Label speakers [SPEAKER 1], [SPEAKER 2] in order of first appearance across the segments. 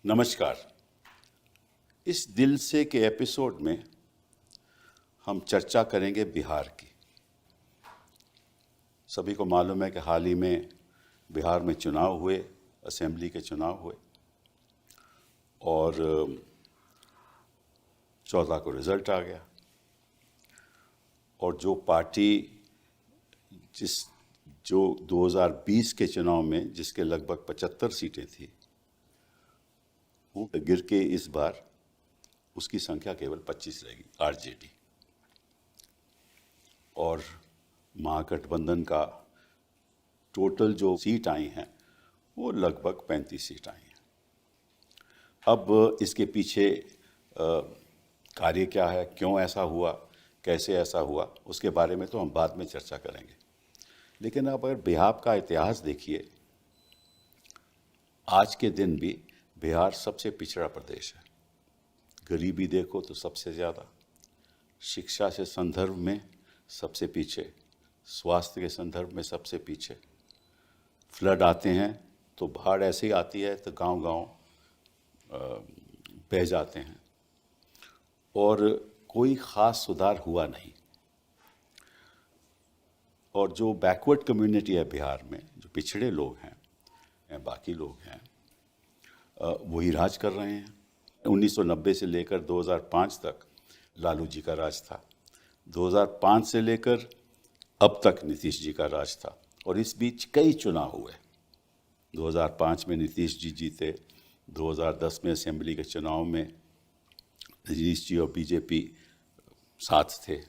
[SPEAKER 1] नमस्कार। इस दिल से के एपिसोड में हम चर्चा करेंगे बिहार की। सभी को मालूम है कि हाल ही में बिहार में चुनाव हुए, असेंबली के चुनाव हुए और 14 को रिज़ल्ट आ गया। और जो पार्टी जो 2020 के चुनाव में जिसके लगभग 75 सीटें थी, वो गिर के इस बार उसकी संख्या केवल 25 रहेगी, आरजेडी। और महागठबंधन का टोटल जो सीट आई हैं वो लगभग 35 सीट आई हैं। अब इसके पीछे कार्य क्या है, क्यों ऐसा हुआ, कैसे ऐसा हुआ, उसके बारे में तो हम बाद में चर्चा करेंगे। लेकिन अब अगर बिहार का इतिहास देखिए, आज के दिन भी बिहार सबसे पिछड़ा प्रदेश है। गरीबी देखो तो सबसे ज़्यादा, शिक्षा से संदर्भ में सबसे पीछे, स्वास्थ्य के संदर्भ में सबसे पीछे। फ्लड आते हैं तो बाढ़ ऐसे ही आती है तो गांव-गांव बह जाते हैं और कोई ख़ास सुधार हुआ नहीं। और जो बैकवर्ड कम्युनिटी है बिहार में, जो पिछड़े लोग हैं या बाकी लोग हैं, वही राज कर रहे हैं। 1990 से लेकर 2005 तक लालू जी का राज था, 2005 से लेकर अब तक नीतीश जी का राज था। और इस बीच कई चुनाव हुए। 2005 में नीतीश जी जीते, 2010 में असेंबली के चुनाव में नीतीश जी और बीजेपी साथ थे।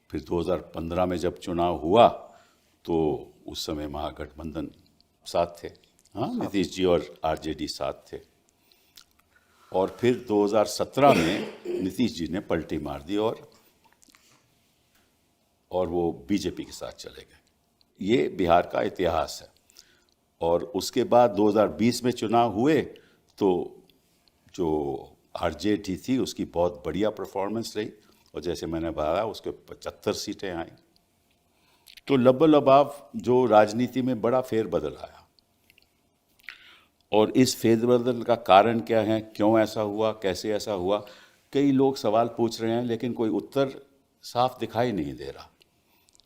[SPEAKER 1] फिर 2015 में जब चुनाव हुआ तो उस समय महागठबंधन साथ थे, हाँ, नीतीश जी और आरजेडी साथ थे। और फिर 2017 में नीतीश जी ने पलटी मार दी और वो बीजेपी के साथ चले गए। ये बिहार का इतिहास है। और उसके बाद 2020 में चुनाव हुए तो जो आरजेडी थी उसकी बहुत बढ़िया परफॉर्मेंस रही और जैसे मैंने बताया उसके 75 सीटें आई। तो लबो-लबाव जो राजनीति में बड़ा फेरबदल आया। और इस फेरबदल का कारण क्या है, क्यों ऐसा हुआ, कैसे ऐसा हुआ, कई लोग सवाल पूछ रहे हैं लेकिन कोई उत्तर साफ दिखाई नहीं दे रहा।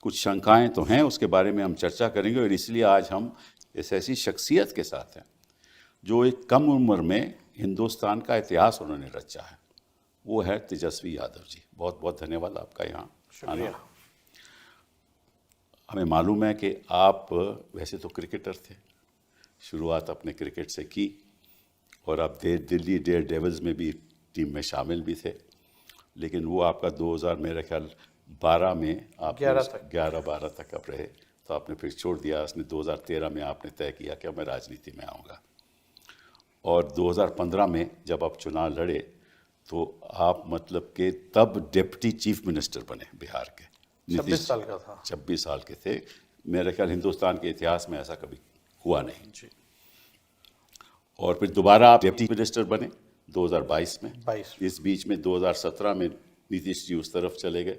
[SPEAKER 1] कुछ शंकाएं तो हैं, उसके बारे में हम चर्चा करेंगे। और इसलिए आज हम इस ऐसी शख्सियत के साथ हैं जो एक कम उम्र में हिंदुस्तान का इतिहास उन्होंने रचा है। वो है तेजस्वी यादव जी। बहुत बहुत धन्यवाद आपका यहाँ आना। हमें मालूम है कि आप वैसे तो क्रिकेटर थे, शुरुआत अपने क्रिकेट से की और आप दिल्ली डेयर डेविल्स में भी टीम में शामिल भी थे। लेकिन वो आपका 2000 मेरे ख्याल 12 में आप 11-12 तक आप रहे, तो आपने फिर छोड़ दिया। उसने 2013 में आपने तय किया कि मैं राजनीति में आऊँगा। और 2015 में जब आप चुनाव लड़े तो आप मतलब कि तब डिप्टी चीफ मिनिस्टर बने बिहार के।
[SPEAKER 2] 26 साल का था।
[SPEAKER 1] 26 साल के थे। मेरे ख्याल हिंदुस्तान के इतिहास में ऐसा कभी हुआ नहीं जी। और फिर दोबारा आप डिप्टी मिनिस्टर बने 2022 में।
[SPEAKER 2] 22।
[SPEAKER 1] इस बीच में 2017 में नीतीश जी उस तरफ चले गए।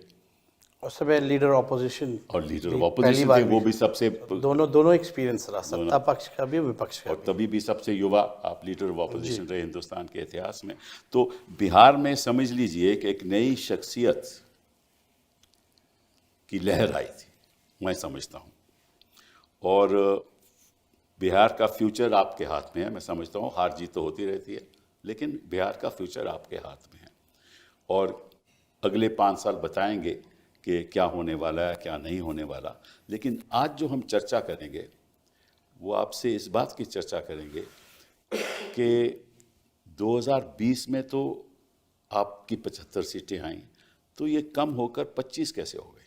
[SPEAKER 2] उस समय लीडर ऑपोजिशन
[SPEAKER 1] और लीडर ऑफ ऑपोजिशन थे, वो भी सबसे
[SPEAKER 2] दोनों एक्सपीरियंस रहा, सत्ता पक्ष का भी विपक्ष का
[SPEAKER 1] और तभी भी सबसे युवा आप लीडर ऑफ ऑपोजिशन रहे हिंदुस्तान के इतिहास में। तो बिहार में समझ लीजिए कि एक नई शख्सियत की लहर आई थी, मैं समझता हूँ। और बिहार का फ्यूचर आपके हाथ में है। मैं समझता हूँ हार जीत तो होती रहती है, लेकिन बिहार का फ्यूचर आपके हाथ में है। और अगले 5 साल बताएंगे कि क्या होने वाला है, क्या नहीं होने वाला। लेकिन आज जो हम चर्चा करेंगे वो आपसे इस बात की चर्चा करेंगे कि 2020 में तो आपकी 75 सीटें आईं, तो ये कम होकर 25 कैसे हो गई?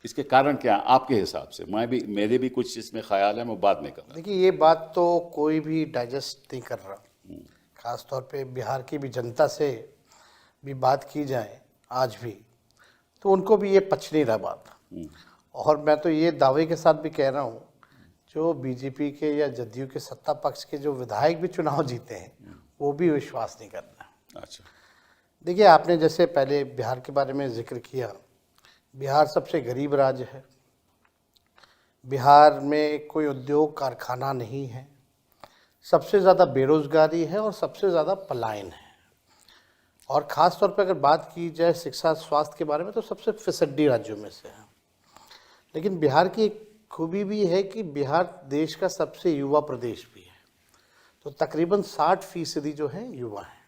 [SPEAKER 1] इसके कारण क्या है आपके हिसाब से? मेरे भी कुछ इसमें ख्याल है, मैं बाद में करूँगा।
[SPEAKER 2] देखिए, ये बात तो कोई भी डाइजेस्ट नहीं कर रहा। खास तौर पे बिहार की भी जनता से भी बात की जाए आज भी, तो उनको भी ये पच नहीं रहा बात। और मैं तो ये दावे के साथ भी कह रहा हूँ, जो बीजेपी के या जदयू के सत्ता पक्ष के जो विधायक भी चुनाव जीते हैं वो भी विश्वास नहीं कर रहे।
[SPEAKER 1] अच्छा,
[SPEAKER 2] देखिए, आपने जैसे पहले बिहार के बारे में जिक्र किया, बिहार सबसे गरीब राज्य है। बिहार में कोई उद्योग कारखाना नहीं है। सबसे ज़्यादा बेरोजगारी है और सबसे ज़्यादा पलायन है। और ख़ास तौर पर अगर बात की जाए शिक्षा स्वास्थ्य के बारे में तो सबसे फिसड्डी राज्यों में से है। लेकिन बिहार की एक खूबी भी है कि बिहार देश का सबसे युवा प्रदेश भी है। तो तकरीबन 60% जो है युवा हैं।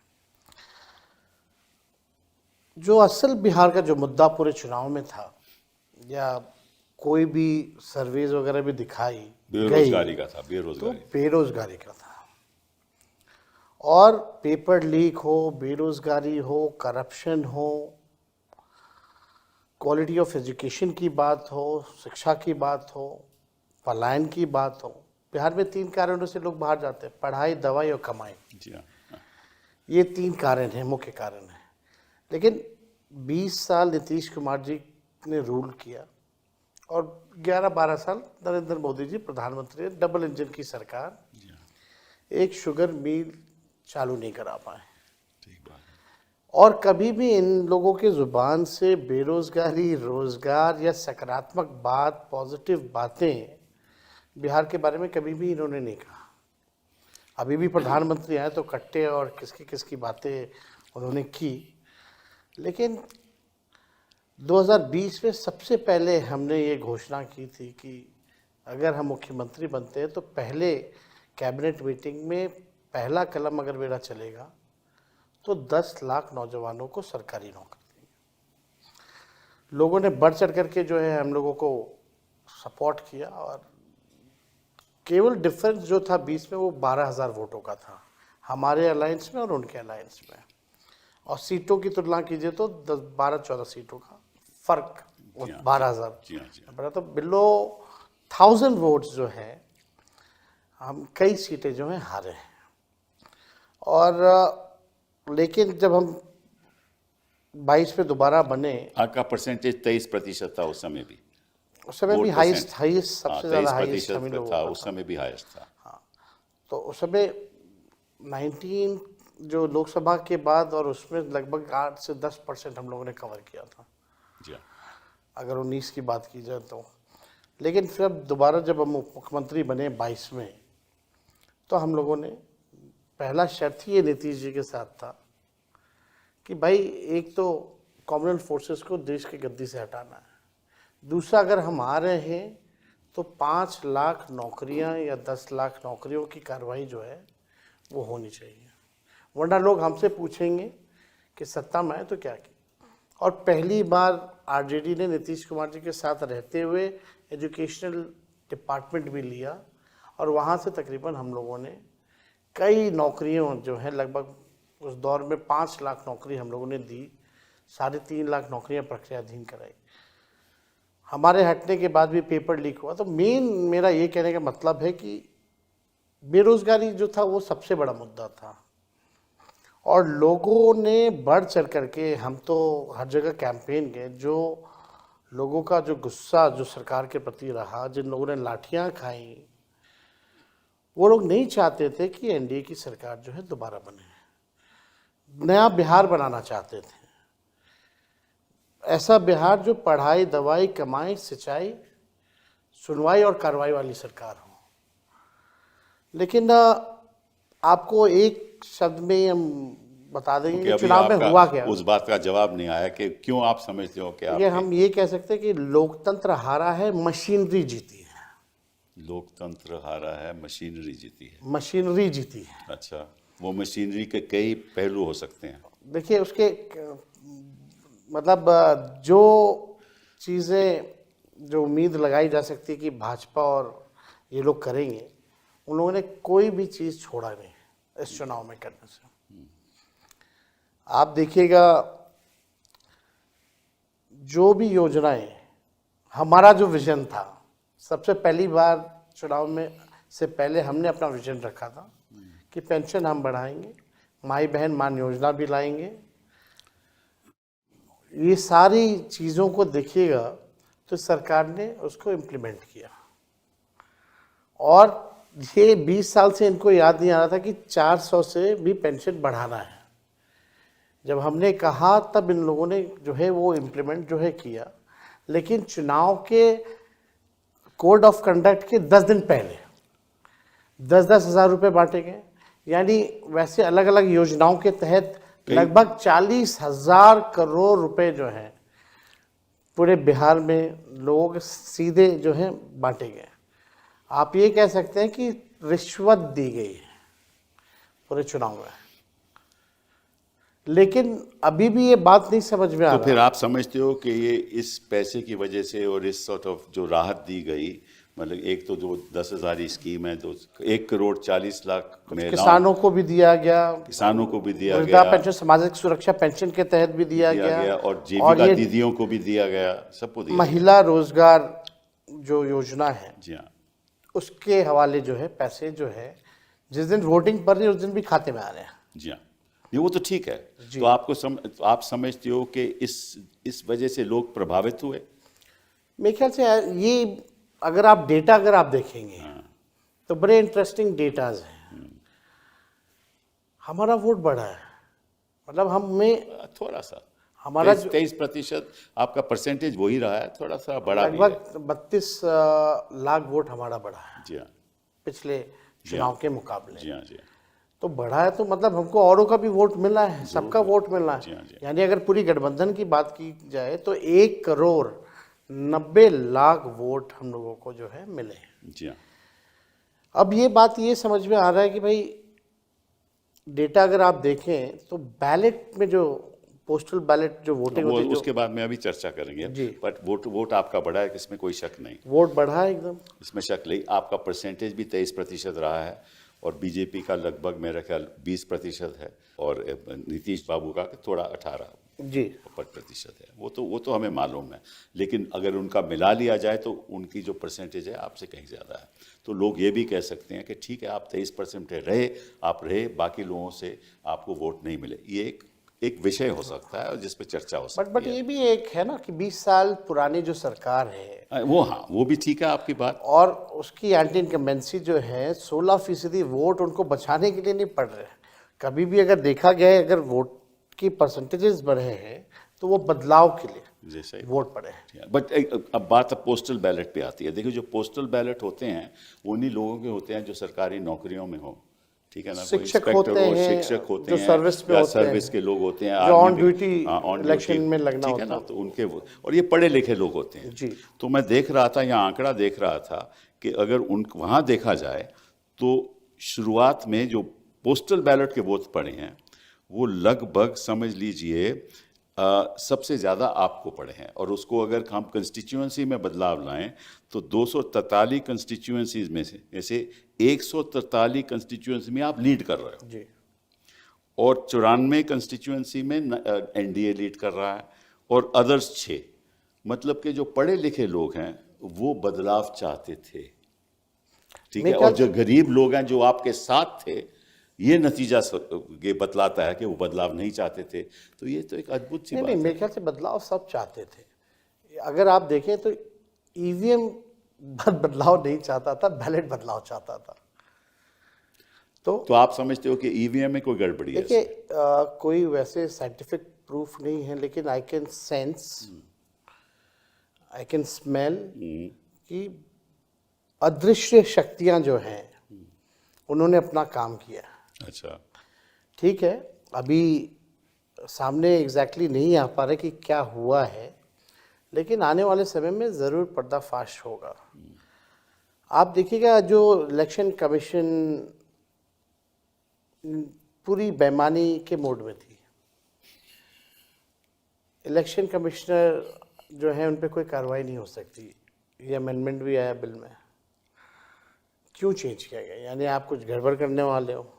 [SPEAKER 2] जो असल बिहार का जो मुद्दा पूरे चुनाव में था या कोई भी सर्वेज वगैरह भी दिखाई
[SPEAKER 1] बेरोजगारी का था,
[SPEAKER 2] तो
[SPEAKER 1] बेरोजगारी।
[SPEAKER 2] बेरोजगारी का था। और पेपर लीक हो, बेरोजगारी हो, करप्शन हो, क्वालिटी ऑफ एजुकेशन की बात हो, शिक्षा की बात हो, पलायन की बात हो। बिहार में 3 कारणों से लोग बाहर जाते हैं: पढ़ाई, दवाई और कमाई।
[SPEAKER 1] जी हाँ।
[SPEAKER 2] ये 3 कारण हैं, मुख्य कारण हैं। लेकिन 20 साल नीतीश कुमार जी ने रूल किया और 11-12 साल नरेंद्र मोदी जी प्रधानमंत्री, डबल इंजन की सरकार,
[SPEAKER 1] जी हाँ,
[SPEAKER 2] एक शुगर मिल चालू नहीं करा पाए।
[SPEAKER 1] ठीक बात है।
[SPEAKER 2] और कभी भी इन लोगों के ज़ुबान से बेरोजगारी, रोजगार या सकारात्मक बात, पॉजिटिव बातें बिहार के बारे में कभी भी इन्होंने नहीं कहा। अभी भी प्रधानमंत्री आए तो कट्टे और किसकी किसकी बातें उन्होंने की। लेकिन 2020 में सबसे पहले हमने ये घोषणा की थी कि अगर हम मुख्यमंत्री बनते हैं तो पहले कैबिनेट मीटिंग में पहला कलम अगर मेरा चलेगा तो 10 लाख नौजवानों को सरकारी नौकरी देंगे। लोगों ने बढ़ चढ़ करके जो है हम लोगों को सपोर्ट किया और केवल डिफरेंस जो था 20 में वो 12,000 वोटों का था, हमारे अलायंस में और उनके अलायंस में। और सीटों की तुलना कीजिए तो 12-14 सीटों का फर्क,
[SPEAKER 1] जी हाँ,
[SPEAKER 2] 12,000
[SPEAKER 1] जी हाँ, जी हाँ।
[SPEAKER 2] बड़ा। तो बिलो 1000 वोट्स जो है हम कई सीटें जो हैं हारे हैं। और लेकिन जब हम 22 में दोबारा बने,
[SPEAKER 1] आपका परसेंटेज 23% था उस समय भी।
[SPEAKER 2] उस समय भी
[SPEAKER 1] वोट
[SPEAKER 2] हाईएस्ट
[SPEAKER 1] परसेंट।
[SPEAKER 2] सबसे ज़्यादा हाईएस्ट
[SPEAKER 1] 23%
[SPEAKER 2] हम ही लोगों
[SPEAKER 1] था
[SPEAKER 2] का
[SPEAKER 1] उस समय भी हाईएस्ट था।
[SPEAKER 2] तो उस समय 19 जो लोकसभा के बाद और उसमें लगभग 8 से 10% हम लोगों ने कवर किया था,
[SPEAKER 1] जी हाँ,
[SPEAKER 2] अगर 19 की बात की जाए तो। लेकिन फिर अब दोबारा जब हम मुख्यमंत्री बने 22 में, तो हम लोगों ने पहला शर्त ही ये नीतीश जी के साथ था कि भाई एक तो कॉमनवेल्थ फोर्सेस को देश की गद्दी से हटाना है, दूसरा अगर हम आ रहे हैं तो 5 लाख नौकरियां या 10 लाख नौकरियों की कार्रवाई जो है वो होनी चाहिए, वरना लोग हमसे पूछेंगे कि सत्ता में आए तो क्या किया। और पहली बार आरजेडी ने नीतीश कुमार जी के साथ रहते हुए एजुकेशनल डिपार्टमेंट भी लिया और वहाँ से तकरीबन हम लोगों ने कई नौकरियों जो है लगभग उस दौर में 5 लाख नौकरी हम लोगों ने दी, 3.5 लाख नौकरियाँ प्रक्रियाधीन कराई। हमारे हटने के बाद भी पेपर लीक हुआ। तो मेन मेरा ये कहने का मतलब है कि बेरोजगारी जो था वो सबसे बड़ा मुद्दा था और लोगों ने बढ़ चढ़ करके, हम तो हर जगह कैंपेन गए, जो लोगों का जो गुस्सा जो सरकार के प्रति रहा, जिन लोगों ने लाठियां खाई, वो लोग नहीं चाहते थे कि एनडीए की सरकार जो है दोबारा बने। नया बिहार बनाना चाहते थे, ऐसा बिहार जो पढ़ाई, दवाई, कमाई, सिंचाई, सुनवाई और कार्रवाई वाली सरकार हो। लेकिन आपको एक शब्द में हम बता देंगे कि चुनाव में हुआ क्या।
[SPEAKER 1] उस बात का जवाब नहीं आया कि क्यों आप समझते हो कि
[SPEAKER 2] ये हम ये कह सकते हैं कि लोकतंत्र हारा है, मशीनरी जीती है।
[SPEAKER 1] लोकतंत्र हारा है, मशीनरी जीती है।
[SPEAKER 2] मशीनरी जीती है।
[SPEAKER 1] अच्छा, वो मशीनरी के कई पहलू हो सकते हैं।
[SPEAKER 2] देखिए उसके मतलब जो चीज़ें जो उम्मीद लगाई जा सकती है कि भाजपा और ये लोग करेंगे, उन लोगों ने कोई भी चीज़ छोड़ा नहीं इस चुनाव में करने से। आप देखिएगा जो भी योजनाएं, हमारा जो विजन था, सबसे पहली बार चुनाव में से पहले हमने अपना विजन रखा था कि पेंशन हम बढ़ाएंगे, माई बहन मान योजना भी लाएंगे। ये सारी चीज़ों को देखिएगा तो सरकार ने उसको इम्प्लीमेंट किया और ये 20 साल से इनको याद नहीं आ रहा था कि 400 से भी पेंशन बढ़ाना है। जब हमने कहा तब इन लोगों ने जो है वो इम्प्लीमेंट जो है किया। लेकिन चुनाव के कोड ऑफ कंडक्ट के 10 दिन पहले 10-10 हज़ार रुपये बांटे गए। यानी वैसे अलग अलग योजनाओं के तहत लगभग 40,000 करोड़ रुपए जो हैं पूरे बिहार में लोग सीधे जो हैं बांटे गए। आप ये कह सकते हैं कि रिश्वत दी गई है पूरे चुनाव में। लेकिन अभी भी ये बात नहीं समझ में आ
[SPEAKER 1] तो
[SPEAKER 2] रहा।
[SPEAKER 1] फिर आप समझते हो कि ये इस पैसे की वजह से और इस सॉर्ट ऑफ जो राहत दी गई, मतलब एक तो जो 10,000 स्कीम है, 1,40,00,000 महिलाओं,
[SPEAKER 2] किसानों को भी दिया गया,
[SPEAKER 1] किसानों को भी दिया
[SPEAKER 2] वृद्धा
[SPEAKER 1] गया,
[SPEAKER 2] पेंशन, सामाजिक सुरक्षा पेंशन के तहत भी दिया गया,
[SPEAKER 1] और जीविका
[SPEAKER 2] ये
[SPEAKER 1] दीदियों को भी दिया गया, सबको दिया
[SPEAKER 2] महिला रोजगार जो योजना है
[SPEAKER 1] गया। जी हाँ,
[SPEAKER 2] उसके हवाले जो है पैसे जो है जिस दिन वोटिंग पड़ रही है उस दिन भी खाते में आ रहे हैं।
[SPEAKER 1] जी हाँ, ये वो तो ठीक है। तो आप समझते हो कि इस वजह से लोग प्रभावित हुए?
[SPEAKER 2] मेरे ख्याल से ये अगर आप देखेंगे तो बड़े इंटरेस्टिंग डेटाज हैं। हमारा वोट बढ़ा है, मतलब हमें
[SPEAKER 1] थोड़ा सा,
[SPEAKER 2] हमारा
[SPEAKER 1] 23% आपका परसेंटेज वही रहा है, थोड़ा सा बड़ा भी है।
[SPEAKER 2] लगभग 32 लाख वोट हमारा बढ़ा है
[SPEAKER 1] जी हाँ,
[SPEAKER 2] पिछले चुनाव के मुकाबले।
[SPEAKER 1] जी हाँ, जी हाँ,
[SPEAKER 2] तो बढ़ा है तो मतलब हमको औरों का भी वोट मिला है, सबका वोट मिला
[SPEAKER 1] जी हाँ, जी
[SPEAKER 2] है। यानी अगर पूरी गठबंधन की बात की जाए तो 1,90,00,000 वोट हम लोगों को जो है मिले हैं।
[SPEAKER 1] जी हाँ।
[SPEAKER 2] अब ये बात ये समझ में आ रहा है कि भाई डेटा अगर आप देखें तो बैलेट में जो पोस्टल बैलेट जो वोटिंग
[SPEAKER 1] वो
[SPEAKER 2] होती है,
[SPEAKER 1] उसके बाद में अभी चर्चा करेंगे।
[SPEAKER 2] जी।
[SPEAKER 1] बट वोट आपका बढ़ा है, इसमें कोई शक नहीं,
[SPEAKER 2] वोट बढ़ा है एकदम।
[SPEAKER 1] इसमें शक नहीं। आपका परसेंटेज भी 23% रहा है और बीजेपी का लगभग मेरा ख्याल 20% है और नीतीश बाबू का थोड़ा 18% है। वो तो हमें मालूम है, लेकिन अगर उनका मिला लिया जाए तो उनकी जो परसेंटेज है आपसे कहीं ज़्यादा है। तो लोग ये भी कह सकते हैं कि ठीक है, आप 23% रहे, बाकी लोगों से आपको वोट नहीं मिले। ये एक विषय हो सकता है और जिस पे चर्चा हो सकती
[SPEAKER 2] बट ये भी एक है ना कि 20 साल पुरानी जो सरकार है
[SPEAKER 1] वो भी ठीक है आपकी बात।
[SPEAKER 2] और उसकी एंटी इनकम्बेंसी जो है 16% वोट उनको बचाने के लिए नहीं पड़ रहे हैं। कभी भी अगर देखा गया है, अगर वोट की परसेंटेजेस बढ़े हैं तो वो बदलाव के लिए
[SPEAKER 1] जैसे
[SPEAKER 2] वोट पड़े हैं।
[SPEAKER 1] बट अब बात पोस्टल बैलेट पे आती है। देखिए, जो पोस्टल बैलेट होते हैं वो उन्हीं लोगों के होते हैं जो सरकारी नौकरियों में हो, ठीक है ना। कोई
[SPEAKER 2] शिक्षक
[SPEAKER 1] इंस्पेक्टर
[SPEAKER 2] होते
[SPEAKER 1] हो,
[SPEAKER 2] हैं,
[SPEAKER 1] शिक्षक होते
[SPEAKER 2] जो
[SPEAKER 1] हैं,
[SPEAKER 2] सर्विस में
[SPEAKER 1] या
[SPEAKER 2] होते
[SPEAKER 1] सर्विस
[SPEAKER 2] हैं,
[SPEAKER 1] के लोग होते हैं,
[SPEAKER 2] जो on
[SPEAKER 1] army
[SPEAKER 2] duty
[SPEAKER 1] on
[SPEAKER 2] election
[SPEAKER 1] duty
[SPEAKER 2] में लगना
[SPEAKER 1] ठीक है
[SPEAKER 2] होता
[SPEAKER 1] ना। तो उनके और ये पढ़े लिखे लोग होते हैं।
[SPEAKER 2] जी।
[SPEAKER 1] तो मैं देख रहा था, यहाँ आंकड़ा देख रहा था कि अगर वहाँ देखा जाए तो शुरुआत में जो पोस्टल बैलेट के वोट पड़े हैं वो लगभग समझ लीजिए सबसे ज़्यादा आपको पड़े हैं। और उसको अगर हम कंस्टिट्यूएंसी में बदलाव लाएं तो 243 कंस्टिट्यूएंसीज में से जैसे 143 कंस्टिट्यूएंसी में आप लीड कर रहे हो
[SPEAKER 2] जी।
[SPEAKER 1] और 94 कंस्टिट्यूएंसी में एनडीए लीड कर रहा है और अदर्स 6। मतलब कि जो पढ़े लिखे लोग हैं वो बदलाव चाहते थे, ठीक है। और जो गरीब लोग हैं जो आपके साथ थे, ये नतीजा ये बतलाता है कि वो बदलाव नहीं चाहते थे। तो ये तो एक अद्भुत सी बात
[SPEAKER 2] नहीं,
[SPEAKER 1] है।
[SPEAKER 2] मेरे ख्याल से बदलाव सब चाहते थे। अगर आप देखें तो ईवीएम बदलाव नहीं चाहता था, बैलेट बदलाव चाहता था।
[SPEAKER 1] तो आप समझते हो कि ईवीएम में कोई गड़बड़ी है?
[SPEAKER 2] देखिए, कोई वैसे साइंटिफिक प्रूफ नहीं है, लेकिन I can sense, I can smell कि अदृश्य शक्तियां जो हैं उन्होंने अपना काम किया।
[SPEAKER 1] अच्छा,
[SPEAKER 2] ठीक है, अभी सामने एग्जैक्टली नहीं आ पा रहे कि क्या हुआ है, लेकिन आने वाले समय में ज़रूर पर्दाफाश होगा। आप देखिएगा, जो इलेक्शन कमीशन पूरी बेईमानी के मोड में थी। इलेक्शन कमिश्नर जो है उन पर कोई कार्रवाई नहीं हो सकती। ये अमेंडमेंट भी आया बिल में। क्यों चेंज किया गया? यानी आप कुछ गड़बड़ करने वाले हो।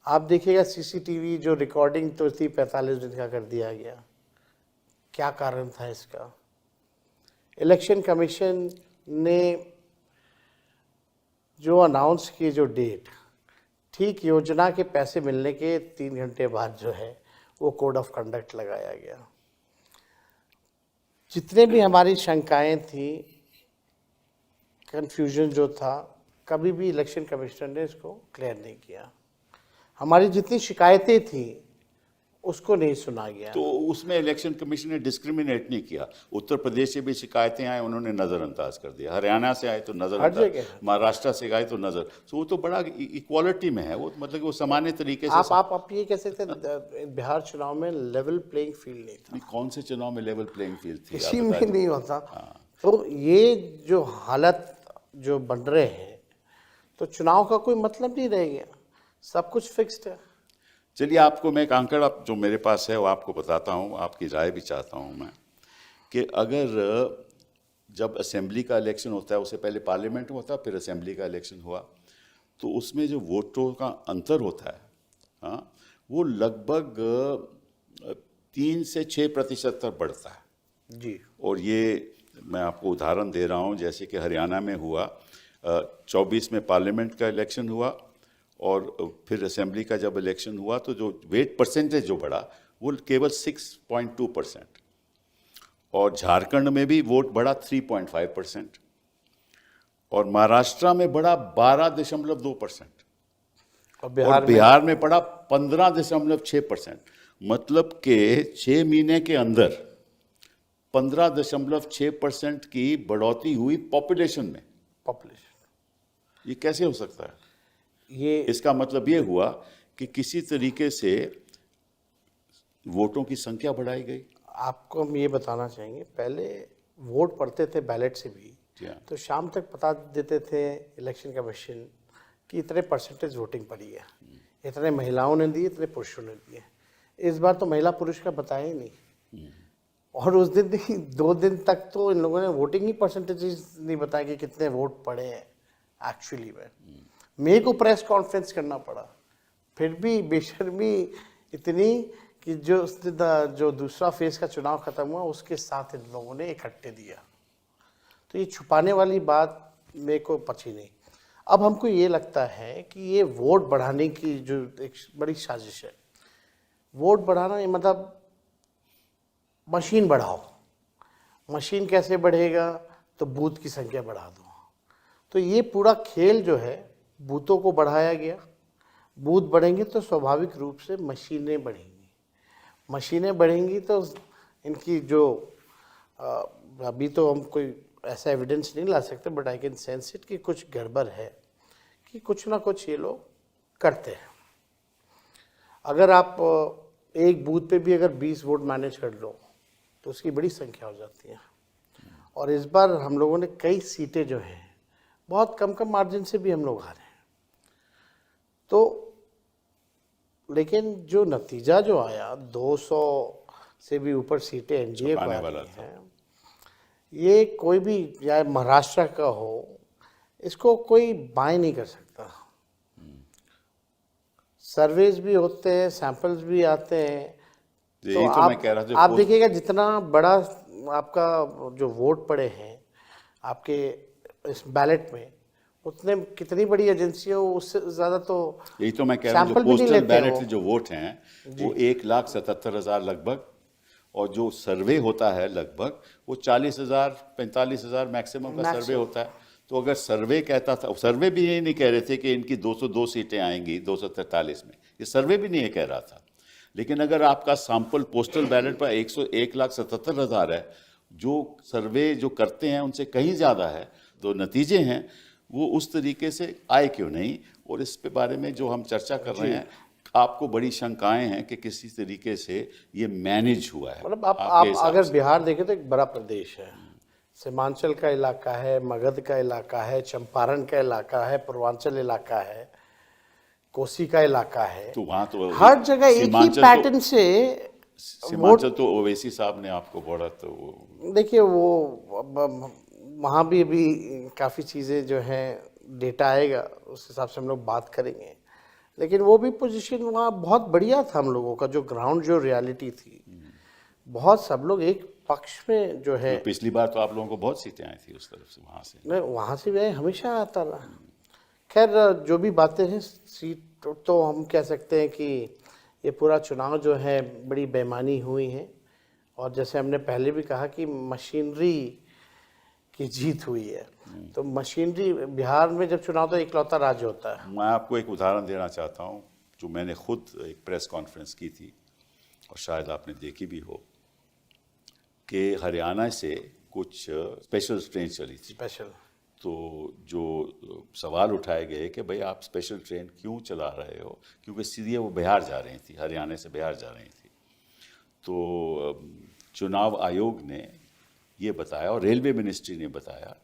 [SPEAKER 2] आप देखिएगा सीसीटीवी जो रिकॉर्डिंग तो थी 45 दिन का कर दिया गया। क्या कारण था इसका? इलेक्शन कमीशन ने जो अनाउंस की जो डेट, ठीक योजना के पैसे मिलने के 3 घंटे बाद जो है वो कोड ऑफ कंडक्ट लगाया गया। जितने भी हमारी शंकाएं थी, कन्फ्यूजन जो था, कभी भी इलेक्शन कमिश्नर ने इसको क्लियर नहीं किया। हमारी जितनी शिकायतें थी उसको नहीं सुना गया।
[SPEAKER 1] तो उसमें इलेक्शन कमीशन ने डिस्क्रिमिनेट नहीं किया। उत्तर प्रदेश से भी शिकायतें आए, उन्होंने नज़रअंदाज कर दिया। हरियाणा से आए तो
[SPEAKER 2] हर
[SPEAKER 1] नज़रअंदाज,
[SPEAKER 2] जगह है।
[SPEAKER 1] महाराष्ट्र से आए तो नज़र, तो वो तो बड़ा इक्वालिटी में है, वो मतलब कि वो सामान्य तरीके से
[SPEAKER 2] आप ये कह सकते हैं बिहार चुनाव में लेवल प्लेइंग फील्ड नहीं था,
[SPEAKER 1] कौन से चुनाव में लेवल प्लेइंग फील्ड थी?
[SPEAKER 2] किसी में नहीं होता। तो ये जो हालत जो बन रहे हैं, तो चुनाव का कोई मतलब नहीं रह गया, सब कुछ फिक्स्ड है।
[SPEAKER 1] चलिए, आपको मैं एक आंकड़ा जो मेरे पास है वो आपको बताता हूँ, आपकी राय भी चाहता हूँ मैं, कि अगर जब असेंबली का इलेक्शन होता है, उससे पहले पार्लियामेंट होता है, फिर असेंबली का इलेक्शन हुआ, तो उसमें जो वोटों का अंतर होता है, हाँ, वो लगभग 3 से 6% तक बढ़ता है
[SPEAKER 2] जी।
[SPEAKER 1] और ये मैं आपको उदाहरण दे रहा हूँ, जैसे कि हरियाणा में हुआ 24 में पार्लियामेंट का इलेक्शन हुआ और फिर असेंबली का जब इलेक्शन हुआ तो जो वेट परसेंटेज जो बढ़ा वो केवल 6.2%, और झारखंड में भी वोट बढ़ा 3.5%, और महाराष्ट्र में बढ़ा 12.2%, और बिहार में बढ़ा 15.6%। मतलब कि 6 महीने के अंदर 15.6% की बढ़ोतरी हुई पॉपुलेशन में। ये कैसे हो सकता है?
[SPEAKER 2] ये
[SPEAKER 1] इसका मतलब ये हुआ कि किसी तरीके से वोटों की संख्या बढ़ाई गई।
[SPEAKER 2] आपको हम ये बताना चाहेंगे, पहले वोट पड़ते थे बैलेट से भी, तो शाम तक बता देते थे इलेक्शन कमीशन कि इतने परसेंटेज वोटिंग पड़ी है, इतने महिलाओं ने दिए, इतने पुरुषों ने दिए। इस बार तो महिला पुरुष का बताया ही नहीं, और उस दिन नहीं 2 दिन तक तो इन लोगों ने वोटिंग ही परसेंटेज नहीं बताया कि कितने वोट पड़े हैं एक्चुअली में। मेरे को प्रेस कॉन्फ्रेंस करना पड़ा, फिर भी बेशर्मी इतनी कि जो दूसरा फेज का चुनाव खत्म हुआ उसके साथ इन लोगों ने इकट्ठे दिया। तो ये छुपाने वाली बात मेरे को पची नहीं। अब हमको ये लगता है कि ये वोट बढ़ाने की जो एक बड़ी साजिश है, वोट बढ़ाना ये मतलब मशीन बढ़ाओ। मशीन कैसे बढ़ेगा? तो बूथ की संख्या बढ़ा दो। तो ये पूरा खेल जो है, बूथों को बढ़ाया गया। बूथ बढ़ेंगे तो स्वाभाविक रूप से मशीनें बढ़ेंगी, मशीनें बढ़ेंगी तो इनकी जो अभी तो हम कोई ऐसा एविडेंस नहीं ला सकते, but I can sense it कि कुछ गड़बड़ है, कि कुछ ना कुछ ये लोग करते हैं। अगर आप एक बूथ पे भी अगर 20 वोट मैनेज कर लो तो उसकी बड़ी संख्या हो जाती है। और इस बार हम लोगों ने कई सीटें जो हैं बहुत कम कम मार्जिन से भी हम लोग हारे हैं। तो लेकिन जो नतीजा जो आया, 200 से भी ऊपर सीटें एनडीए को आ रही हैं, ये कोई भी या महाराष्ट्र का हो, इसको कोई बाय नहीं कर सकता। सर्वेज भी होते हैं, सैंपल्स भी आते हैं, तो आप देखिएगा जितना बड़ा आपका जो वोट पड़े हैं आपके इस बैलेट में, उतने कितनी बड़ी एजेंसी हो उससे ज़्यादा तो
[SPEAKER 1] यही तो मैं कह रहा हूँ, जो पोस्टल बैलेट से जो वोट हैं वो 1,77,000 लगभग, और जो सर्वे होता है लगभग वो 40,000 45,000 मैक्सिमम का सर्वे होता है। तो अगर सर्वे कहता था, सर्वे भी ये नहीं कह रहे थे कि इनकी 202 सीटें आएंगी 243 में, ये सर्वे भी नहीं ये कह रहा था। लेकिन अगर आपका सैंपल पोस्टल बैलेट पर 1,77,000 है, जो सर्वे जो करते हैं उनसे कहीं ज़्यादा है, तो नतीजे हैं वो उस तरीके से आए क्यों नहीं। और इस पे बारे में जो हम चर्चा कर रहे हैं, आपको बड़ी शंकाएं हैं कि किसी तरीके से ये मैनेज हुआ है।
[SPEAKER 2] मतलब आप अगर बिहार देखें तो एक बड़ा प्रदेश है, सीमांचल का इलाका है, मगध का इलाका है, चंपारण का इलाका है, पूर्वांचल इलाका है, कोसी का इलाका है,
[SPEAKER 1] तो वहाँ तो
[SPEAKER 2] हर जगह एक ही पैटर्न से
[SPEAKER 1] सीमांचल तो ओवैसी साहब ने आपको बोला, तो
[SPEAKER 2] देखिए वो वहाँ भी अभी काफ़ी चीज़ें जो हैं, डेटा आएगा उस हिसाब से हम लोग बात करेंगे। लेकिन वो भी पोजीशन वहाँ बहुत बढ़िया था हम लोगों का, जो ग्राउंड जो रियलिटी थी, बहुत सब लोग एक पक्ष में जो है।
[SPEAKER 1] तो पिछली बार तो आप लोगों को बहुत सीटें आई थी उस तरफ से, वहाँ से
[SPEAKER 2] नहीं, वहाँ से भी हमेशा आता रहा। खैर जो भी बातें हैं, सीट तो हम कह सकते हैं कि ये पूरा चुनाव जो है बड़ी बेईमानी हुई है, और जैसे हमने पहले भी कहा कि मशीनरी की जीत हुई है। तो मशीनरी, बिहार में जब चुनाव तो इकलौता राज्य होता है।
[SPEAKER 1] मैं आपको एक उदाहरण देना चाहता हूँ, जो मैंने खुद एक प्रेस कॉन्फ्रेंस की थी और शायद आपने देखी भी हो कि हरियाणा से कुछ स्पेशल ट्रेन चली थी।
[SPEAKER 2] स्पेशल।
[SPEAKER 1] तो जो सवाल उठाए गए कि भाई आप स्पेशल ट्रेन क्यों चला रहे हो, क्योंकि सीधे वो बिहार जा रही थी, हरियाणा से बिहार जा रही थी। तो चुनाव आयोग ने ये बताया और रेलवे मिनिस्ट्री ने बताया,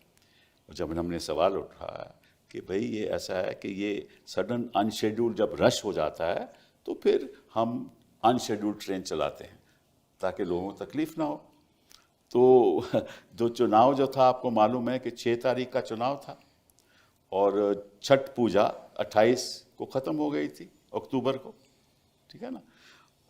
[SPEAKER 1] और जब हमने सवाल उठाया कि भाई ये ऐसा है कि ये सडन अनशेड्यूल्ड जब रश हो जाता है तो फिर हम अनशेड्यूल्ड ट्रेन चलाते हैं ताकि लोगों को तकलीफ ना हो। तो जो चुनाव जो था, आपको मालूम है कि 6 तारीख का चुनाव था और छठ पूजा 28 को ख़त्म हो गई थी, अक्टूबर को, ठीक है ना।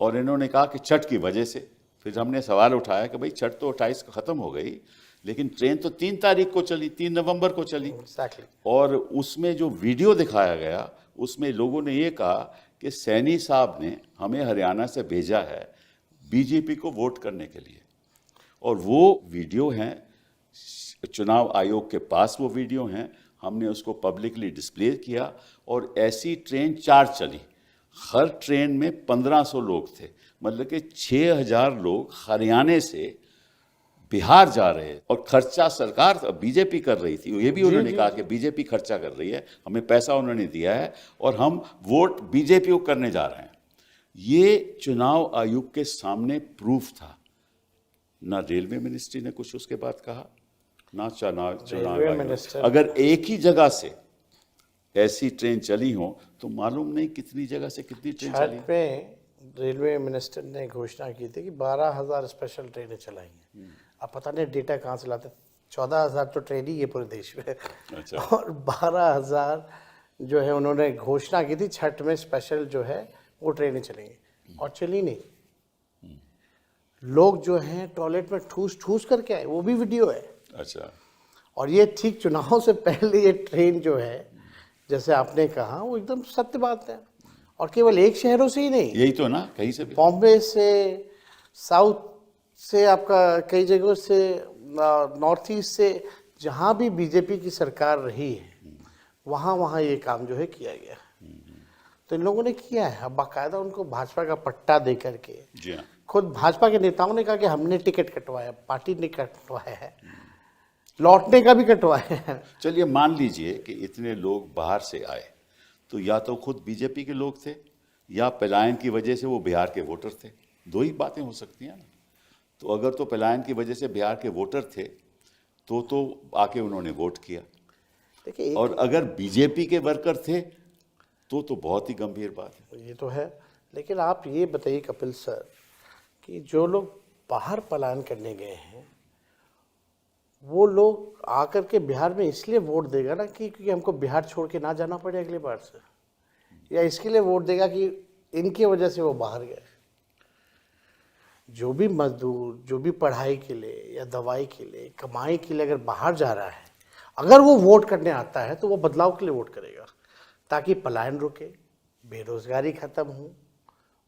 [SPEAKER 1] और इन्होंने कहा कि छठ की वजह से, फिर हमने सवाल उठाया कि भाई छठ तो 28 को ख़त्म हो गई, लेकिन ट्रेन तो 3 तारीख को चली, 3 नवंबर को चली।
[SPEAKER 2] Exactly.
[SPEAKER 1] और उसमें जो वीडियो दिखाया गया उसमें लोगों ने ये कहा कि सैनी साहब ने हमें हरियाणा से भेजा है बीजेपी को वोट करने के लिए। और वो वीडियो हैं, चुनाव आयोग के पास वो वीडियो हैं, हमने उसको पब्लिकली डिस्प्ले किया। और ऐसी ट्रेन 4 चली, हर ट्रेन में 1500 लोग थे, मतलब कि 6000 लोग हरियाणा से बिहार जा रहे हैं। और खर्चा सरकार बीजेपी कर रही थी, ये भी उन्होंने कहा कि बीजेपी खर्चा कर रही है, हमें पैसा उन्होंने दिया है और हम वोट बीजेपी को करने जा रहे हैं। ये चुनाव आयोग के सामने प्रूफ था। ना रेलवे मिनिस्ट्री ने कुछ उसके बाद कहा, ना चुनाव आयोग। अगर एक ही जगह से ऐसी ट्रेन चली हो तो मालूम नहीं कितनी जगह से कितनी ट्रेन चली।
[SPEAKER 2] छठ में रेलवे मिनिस्टर ने घोषणा की थी कि 12,000 स्पेशल ट्रेनें चलाई हैं। अब पता नहीं डेटा कहाँ से लाते, 14,000 तो ट्रेन ही है पूरे देश में।
[SPEAKER 1] अच्छा।
[SPEAKER 2] और 12,000 जो है उन्होंने घोषणा की थी छठ में स्पेशल जो है वो ट्रेनें चलेंगी, और चली नहीं। लोग जो हैं टॉयलेट में ठूस ठूस करके आए, वो भी वीडियो है।
[SPEAKER 1] अच्छा।
[SPEAKER 2] और ये ठीक चुनाव से पहले ये ट्रेन जो है, जैसे आपने कहा, वो एकदम सत्य बात है। और केवल एक शहरों से ही नहीं,
[SPEAKER 1] यही तो ना, कहीं से भी,
[SPEAKER 2] बॉम्बे से, साउथ से, आपका कई जगहों से, नॉर्थ ईस्ट से, जहाँ भी बीजेपी की सरकार रही है वहाँ वहाँ ये काम जो है किया गया। तो इन लोगों ने किया है। अब बाकायदा उनको भाजपा का पट्टा दे करके,
[SPEAKER 1] जी हाँ,
[SPEAKER 2] खुद भाजपा के नेताओं ने कहा कि हमने टिकट कटवाया, पार्टी ने कटवाया है, लौटने का भी कटवाया है।
[SPEAKER 1] चलिए मान लीजिए कि इतने लोग बाहर से आए, तो या तो खुद बीजेपी के लोग थे या पलायन की वजह से वो बिहार के वोटर थे। दो ही बातें हो सकती हैं ना। तो अगर तो पलायन की वजह से बिहार के वोटर थे तो आके उन्होंने वोट किया।
[SPEAKER 2] देखिए,
[SPEAKER 1] और अगर बीजेपी के वर्कर थे तो बहुत ही गंभीर बात है।
[SPEAKER 2] ये तो है। लेकिन आप ये बताइए कपिल सर कि जो लोग बाहर पलायन करने गए हैं, वो लोग आकर के बिहार में इसलिए वोट देगा ना कि क्योंकि हमको बिहार छोड़ के ना जाना पड़े अगली बार से, या इसके लिए वोट देगा कि इनकी वजह से वो बाहर गए। जो भी मजदूर, जो भी पढ़ाई के लिए या दवाई के लिए, कमाई के लिए अगर बाहर जा रहा है, अगर वो वोट करने आता है तो वो बदलाव के लिए वोट करेगा, ताकि पलायन रुके, बेरोजगारी खत्म हो,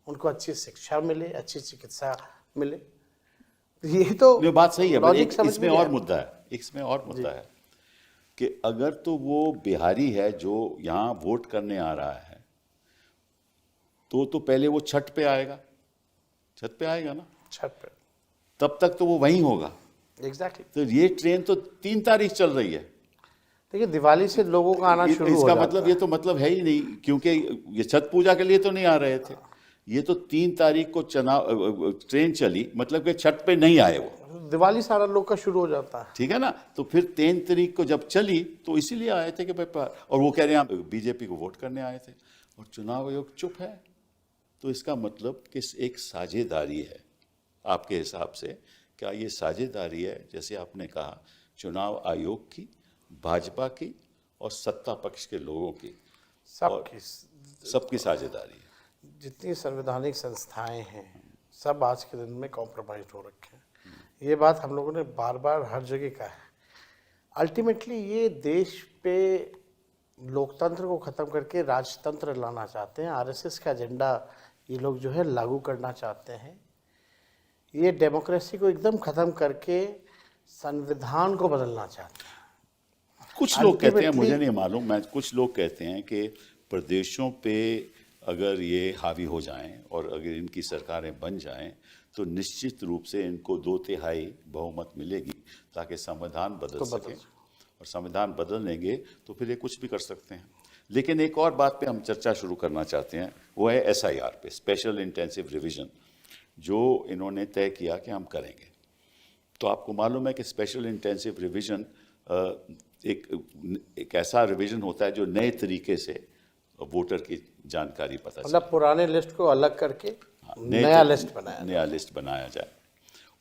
[SPEAKER 2] उनको अच्छी शिक्षा मिले, अच्छी चिकित्सा मिले। ये तो
[SPEAKER 1] ये बात सही है, पर
[SPEAKER 2] लॉजिक
[SPEAKER 1] एक
[SPEAKER 2] समझ
[SPEAKER 1] इसमें
[SPEAKER 2] में
[SPEAKER 1] और
[SPEAKER 2] आया।
[SPEAKER 1] मुद्दा है, इसमें और मुद्दा है कि अगर तो वो बिहारी है जो यहाँ वोट करने आ रहा है तो पहले वो छठ पे आएगा, छठ पे आएगा ना,
[SPEAKER 2] छठ पे।
[SPEAKER 1] तब तक तो वो वहीं होगा।
[SPEAKER 2] एग्जैक्टली।
[SPEAKER 1] तो ये ट्रेन तो 3 तारीख चल रही है।
[SPEAKER 2] देखिए, दिवाली से लोगों का आना शुरू हो
[SPEAKER 1] इसका
[SPEAKER 2] जाता
[SPEAKER 1] मतलब
[SPEAKER 2] है।
[SPEAKER 1] ये तो मतलब है ही नहीं, क्योंकि ये छठ पूजा के लिए तो नहीं आ रहे थे। ये तो 3 तारीख को ट्रेन चली, मतलब कि छठ पे नहीं आए वो,
[SPEAKER 2] दिवाली सारा लोग का शुरू हो जाता है।
[SPEAKER 1] ठीक है ना। तो फिर 3 तारीख को जब चली तो इसीलिए आए थे कि भाई, और वो कह रहे हैं बीजेपी को वोट करने आए थे, और चुनाव आयोग चुप है। तो इसका मतलब कि एक साझेदारी है। आपके हिसाब से क्या ये साझेदारी है, जैसे आपने कहा, चुनाव आयोग की, भाजपा की और सत्ता पक्ष के लोगों की, सबकी साझेदारी है?
[SPEAKER 2] जितनी संवैधानिक संस्थाएं हैं सब आज के दिन में कॉम्प्रोमाइज हो रखे हैं। ये बात हम लोगों ने बार बार हर जगह कहा है। अल्टीमेटली ये देश पे लोकतंत्र को ख़त्म करके राजतंत्र लाना चाहते हैं। आरएसएस का एजेंडा ये लोग जो है लागू करना चाहते हैं। ये डेमोक्रेसी को एकदम ख़त्म करके संविधान को बदलना चाहते हैं।
[SPEAKER 1] कुछ लोग कहते हैं, मुझे नहीं मालूम, मैं कुछ लोग कहते हैं कि प्रदेशों पे अगर ये हावी हो जाएं और अगर इनकी सरकारें बन जाएं तो निश्चित रूप से इनको 2/3 बहुमत मिलेगी ताकि संविधान बदल सके, और संविधान बदल लेंगे तो फिर ये कुछ भी कर सकते हैं। लेकिन एक और बात पे हम चर्चा शुरू करना चाहते हैं, वो है SIR पे, स्पेशल इंटेंसिव रिवीजन, जो इन्होंने तय किया कि हम करेंगे। तो आपको मालूम है कि स्पेशल इंटेंसिव रिवीजन एक ऐसा रिवीजन होता है जो नए तरीके से वोटर की जानकारी पता चले,
[SPEAKER 2] मतलब पुराने लिस्ट को अलग करके नया लिस्ट बनाया
[SPEAKER 1] जाए।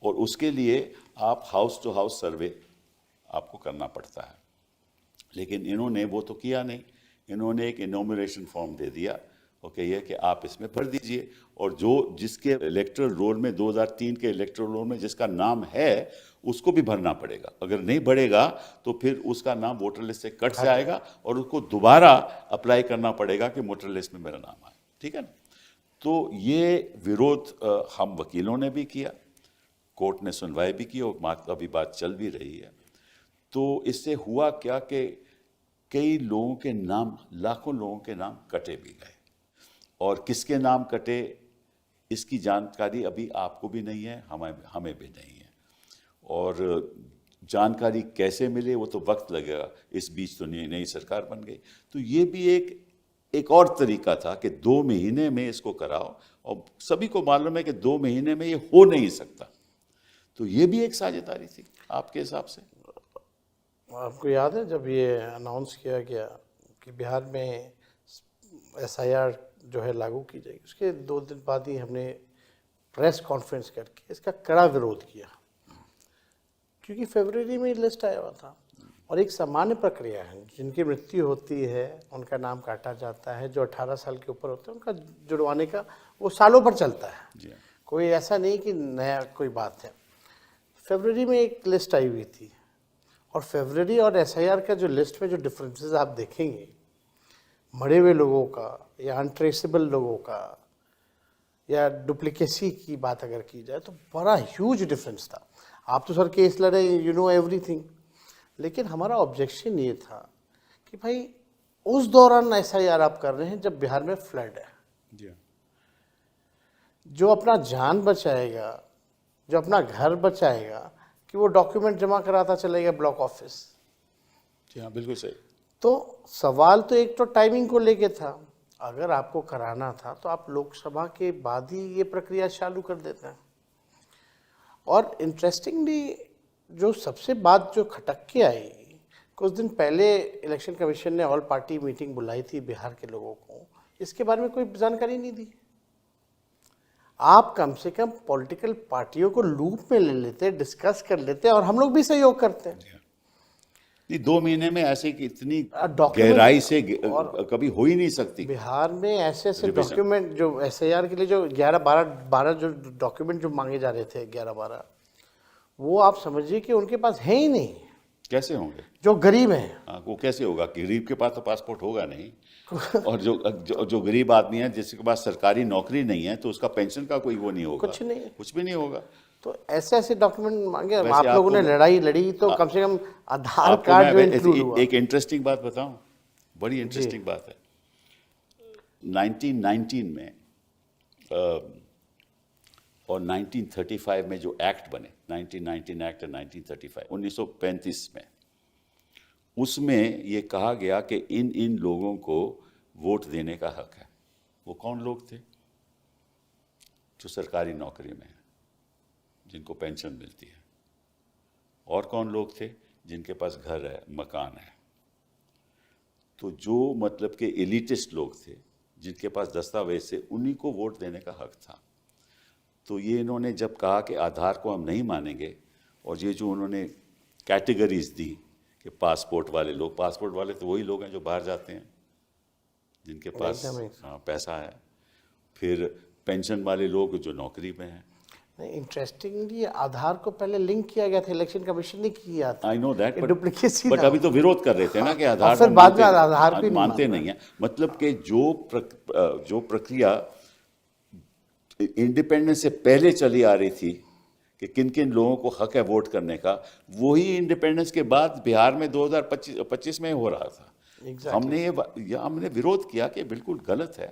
[SPEAKER 1] और उसके लिए आप हाउस टू हाउस सर्वे आपको करना पड़ता है, लेकिन इन्होंने वो तो किया नहीं। इन्होंने एक इनोमिनेशन फॉर्म दे दिया और कहिए कि आप इसमें भर दीजिए, और जो जिसके इलेक्टोरल रोल में 2003 के इलेक्टोरल रोल में जिसका नाम है उसको भी भरना पड़ेगा। अगर नहीं भरेगा तो फिर उसका नाम वोटर लिस्ट से कट जाएगा और उसको दोबारा अप्लाई करना पड़ेगा कि वोटर लिस्ट में मेरा नाम आए। ठीक है ना? तो ये विरोध हम वकीलों ने भी किया, कोर्ट ने सुनवाई भी की और अभी बात चल भी रही है। तो इससे हुआ क्या कि कई लोगों के नाम, लाखों लोगों के नाम कटे भी गए, और किसके नाम कटे इसकी जानकारी अभी आपको भी नहीं है, हमें भी नहीं है। और जानकारी कैसे मिले वो तो वक्त लगेगा। इस बीच तो नई सरकार बन गई, तो ये भी एक और तरीका था कि 2 महीने में इसको कराओ, और सभी को मालूम है कि 2 महीने में ये हो नहीं सकता। तो ये भी एक साझेदारी थी आपके हिसाब से?
[SPEAKER 2] आपको याद है जब ये अनाउंस किया गया कि बिहार में SIR जो है लागू की जाएगी, उसके 2 दिन बाद ही हमने प्रेस कॉन्फ्रेंस करके इसका कड़ा विरोध किया, क्योंकि फरवरी में लिस्ट आया हुआ था और एक सामान्य प्रक्रिया है। जिनकी मृत्यु होती है उनका नाम काटा जाता है, जो 18 साल के ऊपर होते हैं उनका जुड़वाने का वो सालों पर चलता है, कोई ऐसा नहीं कि नया कोई बात है। फरवरी में एक लिस्ट आई हुई थी, और फरवरी और SIR का जो लिस्ट में जो डिफरेंसेस आप देखेंगे, मरे हुए लोगों का या अनट्रेसेबल लोगों का या डुप्लीकेसी की बात अगर की जाए तो बड़ा ह्यूज डिफरेंस था। आप तो सर केस लड़े, यू नो एवरीथिंग, लेकिन हमारा ऑब्जेक्शन ये था कि भाई उस दौरान SIR आप कर रहे हैं जब बिहार में फ्लड है। जो अपना जान बचाएगा, जो अपना घर बचाएगा, कि वो डॉक्यूमेंट जमा कराता चलेगा ब्लॉक ऑफिस।
[SPEAKER 1] जी हाँ, बिल्कुल सही।
[SPEAKER 2] तो सवाल तो एक तो टाइमिंग को लेके था, अगर आपको कराना था तो आप लोकसभा के बाद ही ये प्रक्रिया चालू कर देते हैं। और इंटरेस्टिंगली जो सबसे बात जो खटक के आई, कुछ दिन पहले इलेक्शन कमीशन ने ऑल पार्टी मीटिंग बुलाई थी बिहार के लोगों को, इसके बारे में कोई जानकारी नहीं दी। आप कम से कम पॉलिटिकल पार्टियों को लूप में ले लेते, डिस्कस कर लेते, और हम लोग भी सहयोग करते हैं।
[SPEAKER 1] नहीं, 2 महीने में ऐसे की इतनी गहराई से कभी हो ही नहीं सकती।
[SPEAKER 2] बिहार में ऐसे डॉक्यूमेंट जो SIR के लिए जो 11-12 जो डॉक्यूमेंट जो मांगे जा रहे थे 11-12, वो आप समझिए कि उनके पास है ही नहीं।
[SPEAKER 1] कैसे होंगे?
[SPEAKER 2] जो गरीब हैं।
[SPEAKER 1] हाँ, वो कैसे होगा? गरीब के पास तो पासपोर्ट होगा नहीं। और जो गरीब आदमी है जिसके पास सरकारी नौकरी नहीं है तो उसका पेंशन का कोई वो नहीं होगा, कुछ भी नहीं होगा।
[SPEAKER 2] तो ऐसे डॉक्यूमेंट मांगे। आप लोगों ने लड़ाई लड़ी तो कम से कम आधार कार्ड जो इंक्लूड हुआ।
[SPEAKER 1] एक इंटरेस्टिंग बात बताऊं, बड़ी इंटरेस्टिंग बात है। 1919 में और 1935 में जो एक्ट बने, 1919 एक्ट और 1935, 1935 में, उसमें ये कहा गया कि इन लोगों को वोट देने का हक है। वो कौन लोग थे? जो सरकारी नौकरी में हैं, जिनको पेंशन मिलती है। और कौन लोग थे? जिनके पास घर है, मकान है। तो जो मतलब के एलिटिस्ट लोग थे, जिनके पास दस्तावेज से, उन्हीं को वोट देने का हक था। तो ये इन्होंने जब कहा कि आधार को हम नहीं मानेंगे, और ये जो उन्होंने कैटेगरीज दी कि पासपोर्ट वाले लोग, पासपोर्ट वाले तो वही लोग हैं जो बाहर जाते हैं, जिनके पास पैसा है। फिर पेंशन वाले लोग जो नौकरी में हैं।
[SPEAKER 2] इंटरेस्टिंगली आधार को पहले लिंक किया गया था, इलेक्शन कमिशन ने किया था।
[SPEAKER 1] I know that,
[SPEAKER 2] duplicacy,
[SPEAKER 1] but अभी तो विरोध कर रहे थे ना कि आधार
[SPEAKER 2] फिर बाद में आधार को
[SPEAKER 1] मानते नहीं है। मतलब कि जो प्रक्रिया इंडिपेंडेंस से पहले चली आ रही थी कि किन किन लोगों को हक है वोट करने का, वही इंडिपेंडेंस के बाद बिहार में 2025 में हो रहा था। हमने विरोध किया कि बिल्कुल गलत है।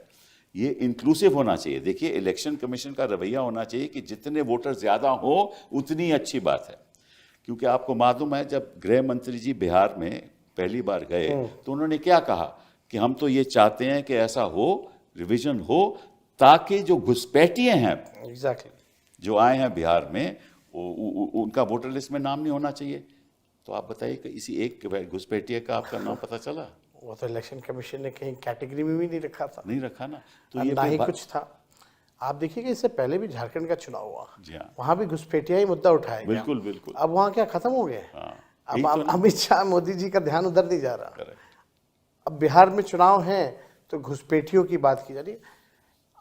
[SPEAKER 1] ये इंक्लूसिव होना चाहिए। देखिए, इलेक्शन कमीशन का रवैया होना चाहिए कि जितने वोटर ज़्यादा हो उतनी अच्छी बात है। क्योंकि आपको मालूम है, जब गृह मंत्री जी बिहार में पहली बार गए तो उन्होंने क्या कहा कि हम तो ये चाहते हैं कि ऐसा हो, रिवीजन हो, ताकि जो घुसपैठिए हैं
[SPEAKER 2] एग्जैक्टली
[SPEAKER 1] जो आए हैं बिहार में उनका वोटर लिस्ट में नाम नहीं होना चाहिए। तो आप बताइए कि इसी एक घुसपैठिए का आपका नाम पता चला?
[SPEAKER 2] वो तो इलेक्शन कमीशन ने कहीं कैटेगरी में भी नहीं रखा था,
[SPEAKER 1] नहीं रखा ना। तो
[SPEAKER 2] और
[SPEAKER 1] ये
[SPEAKER 2] ना ही
[SPEAKER 1] फिर
[SPEAKER 2] कुछ था। आप देखिए कि इससे पहले भी झारखंड का चुनाव हुआ,
[SPEAKER 1] जी हाँ,
[SPEAKER 2] वहां भी घुसपैठिया ही मुद्दा उठाया गया।
[SPEAKER 1] बिल्कुल बिल्कुल।
[SPEAKER 2] अब वहां क्या खत्म हो गए?
[SPEAKER 1] हाँ,
[SPEAKER 2] अब अमित शाह मोदी जी का ध्यान उधर नहीं जा रहा।
[SPEAKER 1] करेक्ट।
[SPEAKER 2] अब बिहार में चुनाव है तो घुसपैठियों की बात की जा रही है।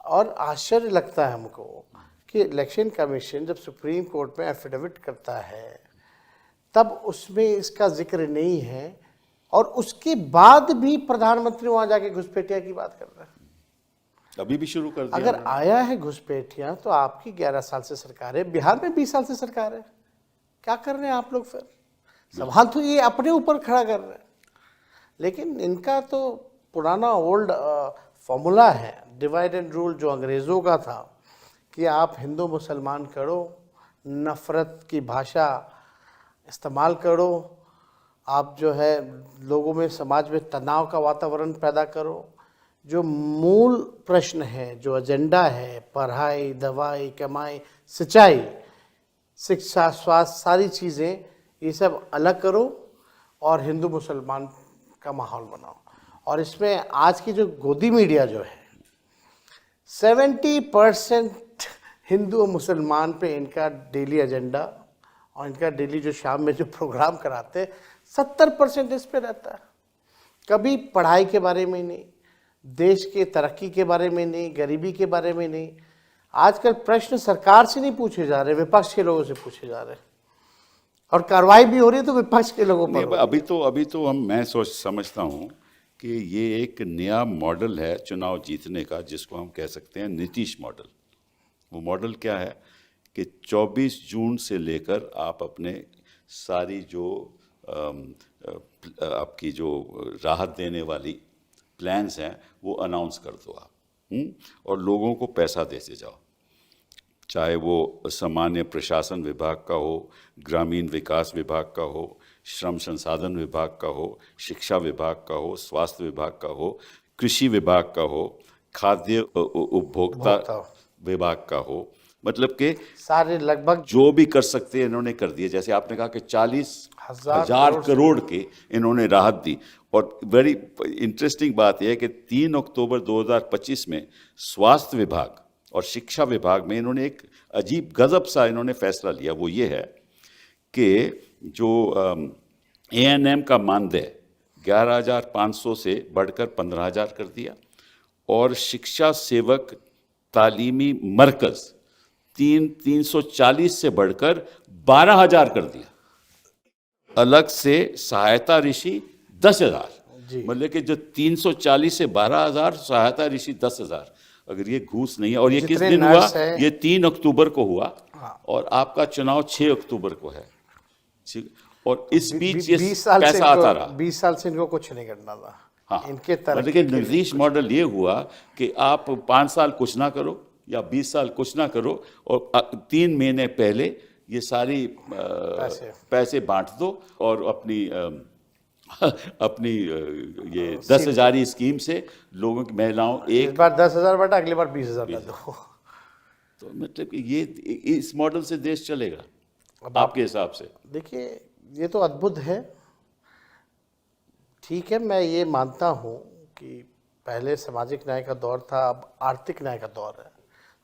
[SPEAKER 2] और आश्चर्य लगता है हमको कि इलेक्शन कमीशन जब सुप्रीम कोर्ट में एफिडेविट करता है तब उसमें इसका जिक्र नहीं है, और उसके बाद भी प्रधानमंत्री वहां जाके घुसपैठिया की बात कर रहे हैं।
[SPEAKER 1] अभी भी शुरू कर दिया
[SPEAKER 2] अगर
[SPEAKER 1] उन्होंने।
[SPEAKER 2] आया है घुसपैठिया तो आपकी 11 साल से सरकार है, बिहार में 20 साल से सरकार है, क्या कर रहे हैं आप लोग? फिर सवाल तो ये अपने ऊपर खड़ा कर रहे हैं। लेकिन इनका तो पुराना ओल्ड फॉर्मूला है, डिवाइड एंड रूल, जो अंग्रेज़ों का था कि आप हिंदू मुसलमान करो, नफ़रत की भाषा इस्तेमाल करो, आप जो है लोगों में, समाज में तनाव का वातावरण पैदा करो। जो मूल प्रश्न है, जो एजेंडा है, पढ़ाई, दवाई, कमाई, सिंचाई, शिक्षा, स्वास्थ्य, सारी चीज़ें, ये सब अलग करो और हिंदू मुसलमान का माहौल बनाओ। और इसमें आज की जो गोदी मीडिया जो है, 70% हिंदू और मुसलमान पे इनका डेली एजेंडा, और इनका डेली जो शाम में जो प्रोग्राम कराते हैं 70% इस पे रहता है। कभी पढ़ाई के बारे में नहीं, देश के तरक्की के बारे में नहीं, गरीबी के बारे में नहीं। आजकल प्रश्न सरकार से नहीं पूछे जा रहे, विपक्ष के लोगों से पूछे जा रहे हैं, और कार्रवाई भी हो रही है तो विपक्ष के लोगों पर।
[SPEAKER 1] अभी तो मैं समझता हूँ कि ये एक नया मॉडल है चुनाव जीतने का, जिसको हम कह सकते हैं नीतीश मॉडल। वो मॉडल क्या है कि 24 जून से लेकर आप अपने सारी जो आपकी जो राहत देने वाली प्लान्स हैं वो अनाउंस कर दो आप, और लोगों को पैसा देते जाओ, चाहे वो सामान्य प्रशासन विभाग का हो, ग्रामीण विकास विभाग का हो, श्रम संसाधन विभाग का हो, शिक्षा विभाग का हो, स्वास्थ्य विभाग का हो, कृषि विभाग का हो, खाद्य उपभोक्ता विभाग का हो। मतलब के
[SPEAKER 2] सारे लगभग
[SPEAKER 1] जो भी कर सकते हैं इन्होंने कर दिए। जैसे आपने कहा कि 40,000 करोड़ के इन्होंने राहत दी। और वेरी इंटरेस्टिंग बात यह है कि 3 अक्टूबर 2025 में स्वास्थ्य विभाग और शिक्षा विभाग में इन्होंने एक अजीब गजब सा इन्होंने फैसला लिया। वो ये है कि जो ANM का मानदेय 11,500 से बढ़कर 15,000 कर दिया, और शिक्षा सेवक तालीमी मरकज 340 से बढ़कर 12,000 कर दिया। अलग से सहायता ऋषि 10,000, मतलब कि जो 340 से 12,000, सहायता ऋषि 10,000। अगर ये घूस नहीं है, और ये किस दिन हुआ? ये 3 अक्टूबर को हुआ, और आपका चुनाव 6 अक्टूबर को है। और इस बीच ये पैसा आता रहा।
[SPEAKER 2] 20 साल से इनको कुछ नहीं करना था।
[SPEAKER 1] हाँ,
[SPEAKER 2] इनके तरफ
[SPEAKER 1] लेकिन नीतीश मॉडल ये हुआ कि आप 5 साल कुछ ना करो या 20 साल कुछ ना करो, और 3 महीने पहले ये सारी पैसे बांट दो, और अपनी ये 10,000 स्कीम से लोगों की महिलाओं
[SPEAKER 2] इस बार 10,000 बांटा, अगली बार 20,000 दे दो।
[SPEAKER 1] तो मतलब कि ये इस मॉडल से देश चलेगा आपके हिसाब से?
[SPEAKER 2] देखिए, ये तो अद्भुत है। ठीक है, मैं ये मानता हूँ कि पहले सामाजिक न्याय का दौर था, अब आर्थिक न्याय का दौर है।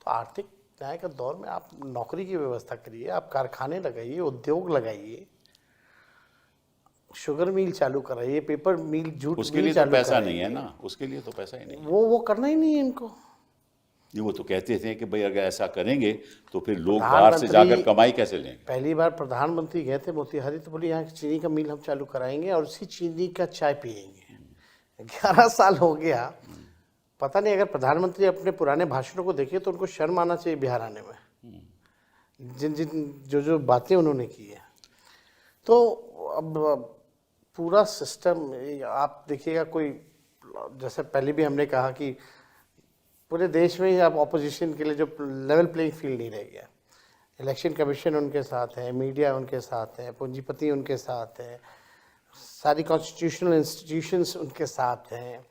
[SPEAKER 2] तो आर्थिक न्याय का दौर में आप नौकरी की व्यवस्था करिए, आप कारखाने लगाइए, उद्योग लगाइए, शुगर मिल चालू कराइए, पेपर मिल, जूट
[SPEAKER 1] उसके लिए तो पैसा नहीं है ना, उसके लिए तो पैसा ही नहीं।
[SPEAKER 2] वो करना ही नहीं है इनको।
[SPEAKER 1] ये वो तो कहते थे कि भाई अगर ऐसा करेंगे तो फिर लोग बाहर से जाकर कमाई कैसे लेंगे।
[SPEAKER 2] पहली बार प्रधानमंत्री गए थे मोतिहारी, तो बोले यहाँ चीनी का मिल हम चालू कराएंगे और उसी चीनी का चाय पियेंगे। 11 साल हो गया, पता नहीं। अगर प्रधानमंत्री अपने पुराने भाषणों को देखे तो उनको शर्म आना चाहिए बिहार आने में, जो बातें उन्होंने की है। तो अब पूरा सिस्टम आप देखिएगा, कोई जैसे पहले भी हमने कहा कि पूरे देश में ही अब ऑपोजिशन के लिए जो लेवल प्लेइंग फील्ड नहीं रह गया। इलेक्शन कमीशन उनके साथ है, मीडिया उनके साथ है, पूंजीपति उनके साथ है, सारी कॉन्स्टिट्यूशनल इंस्टीट्यूशंस उनके साथ हैं,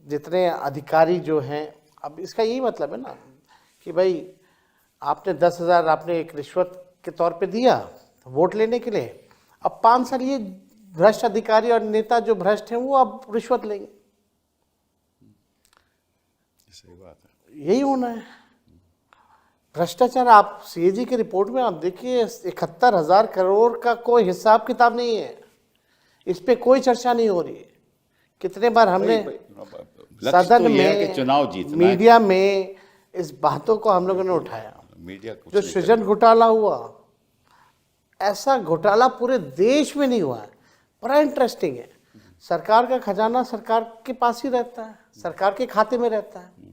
[SPEAKER 2] जितने अधिकारी जो हैं। अब इसका यही मतलब है ना कि भाई आपने 10,000 आपने एक रिश्वत के तौर पे दिया वोट लेने के लिए, अब 5 साल ये भ्रष्ट अधिकारी और नेता जो भ्रष्ट हैं वो अब रिश्वत लेंगे।
[SPEAKER 1] सही बात है।
[SPEAKER 2] यही होना है भ्रष्टाचार। आप सीएजी की रिपोर्ट में आप देखिए 71,000 करोड़ का कोई हिसाब किताब नहीं है, इस पे कोई चर्चा नहीं हो रही है। कितने बार हमने
[SPEAKER 1] लक्ष्य
[SPEAKER 2] सदन
[SPEAKER 1] तो ये है
[SPEAKER 2] में,
[SPEAKER 1] कि चुनाव जीतना है।
[SPEAKER 2] मीडिया में इस बातों को हम लोगों ने उठाया।
[SPEAKER 1] मीडिया कुछ
[SPEAKER 2] जो
[SPEAKER 1] नहीं
[SPEAKER 2] सृजन घोटाला हुआ, ऐसा घोटाला पूरे देश में नहीं हुआ है। बड़ा इंटरेस्टिंग है। सरकार का खजाना सरकार के पास ही रहता है, सरकार के खाते में रहता है।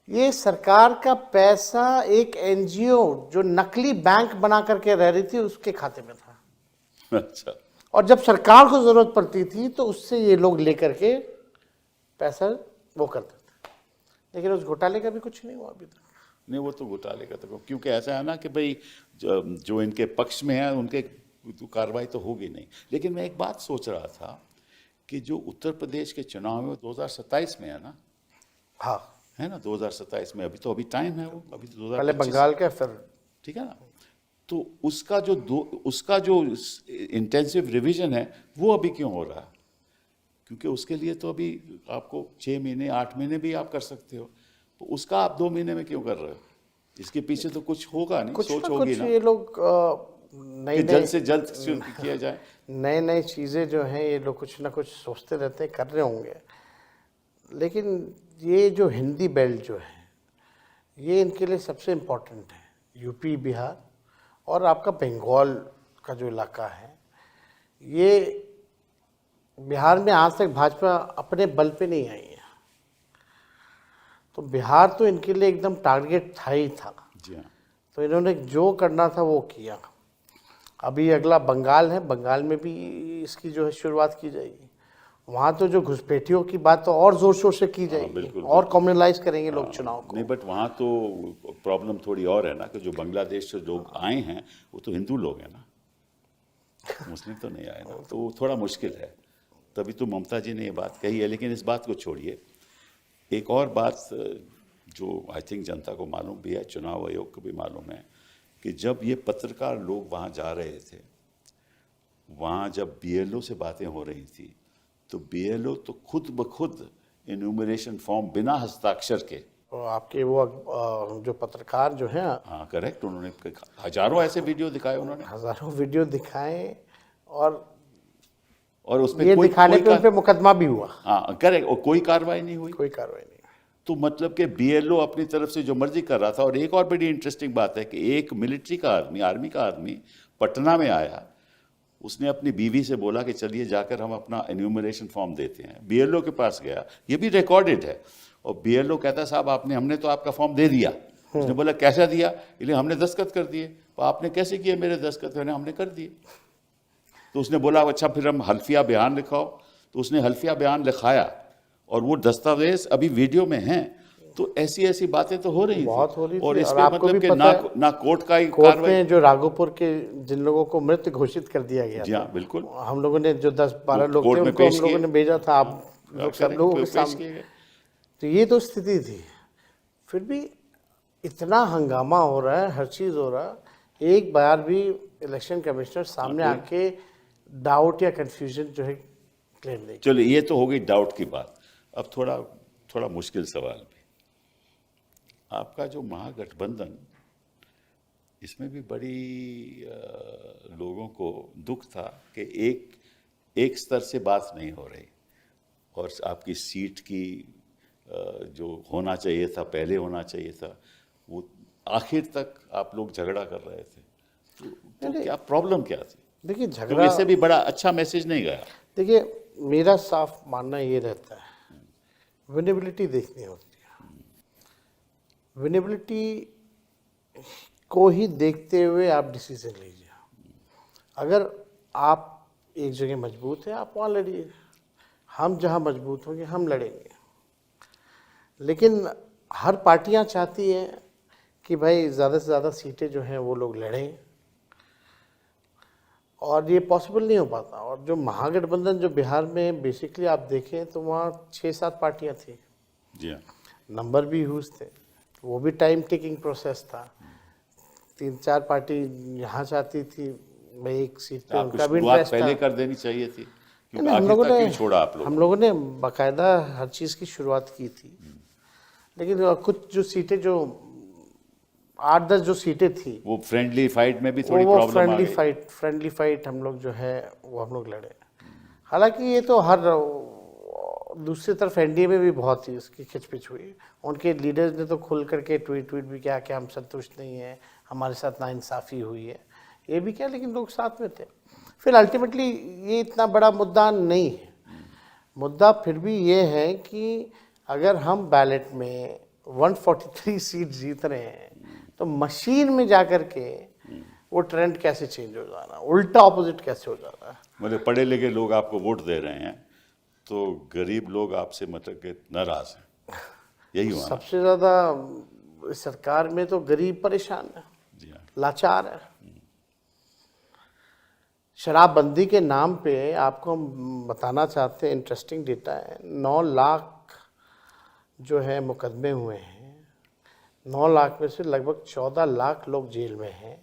[SPEAKER 2] ये सरकार का पैसा एक एनजीओ जो नकली बैंक बना करके रह रही थी उसके खाते में था।
[SPEAKER 1] अच्छा।
[SPEAKER 2] और जब सरकार को जरूरत पड़ती थी तो उससे ये लोग लेकर के पैसा वो करते थे। लेकिन उस घोटाले का भी कुछ नहीं हुआ अभी तक।
[SPEAKER 1] नहीं, वो तो घोटाले का तो, क्योंकि ऐसा है ना कि भाई जो इनके पक्ष में है उनके तो कार्रवाई तो होगी नहीं। लेकिन मैं एक बात सोच रहा था कि जो उत्तर प्रदेश के चुनाव में 2027 में है ना,
[SPEAKER 2] हाँ,
[SPEAKER 1] है ना, 2027 में, अभी टाइम है, वो अभी तो 2025
[SPEAKER 2] पहले बंगाल का फिर
[SPEAKER 1] ठीक है ना। तो उसका जो इंटेंसिव रिवीजन है वो अभी क्यों हो रहा है? क्योंकि उसके लिए तो अभी आपको 6 महीने 8 महीने भी आप कर सकते हो, तो उसका आप 2 महीने में क्यों कर रहे हो? इसके पीछे तो कुछ होगा नहीं,
[SPEAKER 2] कुछ
[SPEAKER 1] सोच
[SPEAKER 2] ना
[SPEAKER 1] होगी
[SPEAKER 2] कुछ
[SPEAKER 1] ना
[SPEAKER 2] ये लोग
[SPEAKER 1] कि जल्द से जल्द किया जाए।
[SPEAKER 2] नए नए चीज़ें जो हैं ये लोग कुछ ना कुछ सोचते रहते हैं, कर रहे होंगे। लेकिन ये जो हिंदी बेल्ट जो है ये इनके लिए सबसे इम्पोर्टेंट है। यूपी, बिहार और आपका बंगाल का जो इलाका है, ये बिहार में आज तक भाजपा अपने बल पे नहीं आई है, तो बिहार तो इनके लिए एकदम टारगेट था ही था।
[SPEAKER 1] जी हाँ।
[SPEAKER 2] तो इन्होंने जो करना था वो किया। अभी अगला बंगाल है, बंगाल में भी इसकी जो है शुरुआत की जाएगी। वहाँ तो जो घुसपैठियों की बात तो और जोर शोर से की जाएगी,
[SPEAKER 1] बिल्कुल,
[SPEAKER 2] और कम्युनलाइज करेंगे लोग चुनाव को।
[SPEAKER 1] नहीं, बट वहाँ तो प्रॉब्लम थोड़ी और है ना कि जो बांग्लादेश से लोग आए हैं वो तो हिंदू लोग हैं ना, मुस्लिम तो नहीं आए ना, तो वो थोड़ा मुश्किल है। तभी तो ममता जी ने ये बात कही है। लेकिन इस बात को छोड़िए, एक और बात जो आई थिंक जनता को मालूम भी है, चुनाव आयोग को भी मालूम है, कि जब ये पत्रकार लोग वहाँ जा रहे थे, वहाँ जब बीएलओ से बातें हो रही थी, तो बीएलओ तो खुद ब खुद इन्यूमरेशन फॉर्म बिना हस्ताक्षर के,
[SPEAKER 2] तो आपके वो जो पत्रकार जो हैं,
[SPEAKER 1] हाँ करेक्ट, उन्होंने हजारों ऐसे वीडियो दिखाए उन्होंने,
[SPEAKER 2] हजारों वीडियो दिखाए और
[SPEAKER 1] उसमें
[SPEAKER 2] ये
[SPEAKER 1] कोई
[SPEAKER 2] दिखाने पे उन पे मुकदमा भी हुआ,
[SPEAKER 1] हाँ करेक्ट, और कोई कार्रवाई नहीं हुई।
[SPEAKER 2] कोई कार्रवाई नहीं।
[SPEAKER 1] तो मतलब कि बीएलओ अपनी तरफ से जो मर्जी कर रहा था। और एक और बड़ी इंटरेस्टिंग बात है कि एक मिलिट्री का आदमी, आर्मी का आदमी पटना में आया, उसने अपनी बीवी से बोला कि चलिए जाकर हम अपना एन्यूमरेशन फॉर्म देते हैं। बीएलओ के पास गया, ये भी रिकॉर्डेड है, और बीएलओ कहता साहब हमने तो आपका फॉर्म दे दिया। उसने बोला कैसा दिया? इसलिए हमने दस्तखत कर दिए। तो आपने कैसे किए मेरे दस्तखत? हमने कर दिए। तो उसने बोला अच्छा फिर हम हल्फिया बयान लिखाओ। तो उसने हल्फिया बयान लिखाया और वो दस्तावेज अभी वीडियो में हैं। तो ऐसी ऐसी बातें तो हो रही
[SPEAKER 2] बहुत हो रही थी।
[SPEAKER 1] और इस
[SPEAKER 2] और
[SPEAKER 1] पे
[SPEAKER 2] आपको
[SPEAKER 1] मतलब
[SPEAKER 2] भी
[SPEAKER 1] कि
[SPEAKER 2] पता है,
[SPEAKER 1] ना कोर्ट का ही
[SPEAKER 2] कोर्ट
[SPEAKER 1] कार्रवाई।
[SPEAKER 2] में जो राघोपुर के जिन लोगों को मृत घोषित कर दिया गया
[SPEAKER 1] जी
[SPEAKER 2] था,
[SPEAKER 1] हाँ बिल्कुल,
[SPEAKER 2] हम लोगों ने जो 10-12 लोग
[SPEAKER 1] कोर्ट
[SPEAKER 2] थे
[SPEAKER 1] में
[SPEAKER 2] उनको
[SPEAKER 1] पेश
[SPEAKER 2] हम लोगों
[SPEAKER 1] किए।
[SPEAKER 2] ने भेजा था, आप लोग सब लोगों के
[SPEAKER 1] पेश
[SPEAKER 2] सामने।
[SPEAKER 1] किए गए।
[SPEAKER 2] तो ये तो स्थिति थी। फिर भी इतना हंगामा हो रहा है, हर चीज़ हो रहा है, एक बार भी इलेक्शन कमिश्नर सामने आके डाउट या कंफ्यूजन जो है क्लेम नहीं।
[SPEAKER 1] चलिए ये तो हो गई डाउट की बात। अब थोड़ा मुश्किल सवाल भी, आपका जो महागठबंधन, इसमें भी बड़ी लोगों को दुख था कि एक स्तर से बात नहीं हो रही, और आपकी सीट की जो होना चाहिए था, पहले होना चाहिए था, वो आखिर तक आप लोग झगड़ा कर रहे थे। तो क्या प्रॉब्लम क्या थी?
[SPEAKER 2] देखिए
[SPEAKER 1] तो
[SPEAKER 2] झगड़ा,
[SPEAKER 1] इससे भी बड़ा अच्छा मैसेज नहीं गया।
[SPEAKER 2] देखिए मेरा साफ मानना ये रहता है, विनेबिलिटी देखनी होती है। विनेबिलिटी को ही देखते हुए आप डिसीजन लीजिए। अगर आप एक जगह मजबूत हैं, आप वहाँ लड़िए। हम जहाँ मजबूत होंगे हम लड़ेंगे। लेकिन हर पार्टियां चाहती हैं कि भाई ज़्यादा से ज़्यादा सीटें जो हैं वो लोग लड़ें, और ये पॉसिबल नहीं हो पाता। और जो महागठबंधन जो बिहार में बेसिकली आप देखें तो वहाँ 6-7 पार्टियां थी,
[SPEAKER 1] जी हाँ।
[SPEAKER 2] नंबर भी ह्यूज थे, वो भी टाइम टेकिंग प्रोसेस था। 3-4 पार्टी यहाँ चाहती थी भाई एक सीट पे,
[SPEAKER 1] आपको
[SPEAKER 2] उनका भी
[SPEAKER 1] शुरुआत
[SPEAKER 2] इंटरेस्ट था।
[SPEAKER 1] पहले कर देनी चाहिए थी, क्योंकि
[SPEAKER 2] नहीं,
[SPEAKER 1] आखिर तक क्यों छोड़ा आप लोगों
[SPEAKER 2] हम
[SPEAKER 1] ने?
[SPEAKER 2] लोगों ने बाकायदा हर चीज़ की शुरुआत की थी, लेकिन कुछ जो सीटें जो 8-10 जो सीटें थी
[SPEAKER 1] वो फ्रेंडली फाइट में भी थोड़ी
[SPEAKER 2] वो
[SPEAKER 1] प्रॉब्लम आ गई।
[SPEAKER 2] फ्रेंडली फाइट हम लोग जो है वो हम लोग लड़े। हालांकि ये तो हर दूसरी तरफ एनडीए में भी बहुत ही इसकी खिचपिच हुई। उनके लीडर्स ने तो खुल करके ट्वीट भी किया कि हम संतुष्ट नहीं हैं, हमारे साथ नाइंसाफ़ी हुई है, ये भी क्या, लेकिन लोग साथ में थे। फिर अल्टीमेटली ये इतना बड़ा मुद्दा नहीं है। मुद्दा फिर भी ये है कि अगर हम बैलेट में 143 सीट जीत रहे हैं तो मशीन में जाकर के वो ट्रेंड कैसे चेंज हो जाना, उल्टा ऑपोजिट कैसे हो जाना।
[SPEAKER 1] मतलब पढ़े लिखे लोग आपको वोट दे रहे हैं तो गरीब लोग आपसे मतलब कि नाराज हैं, यही हुआ ना?
[SPEAKER 2] सबसे ज़्यादा सरकार में तो गरीब परेशान है,
[SPEAKER 1] जी हाँ।
[SPEAKER 2] लाचार है। शराबबंदी के नाम पे आपको हम बताना चाहते हैं, इंटरेस्टिंग डेटा है, 9 लाख जो है मुकदमे हुए हैं, 9 लाख में से लगभग 14 लाख लोग जेल में हैं,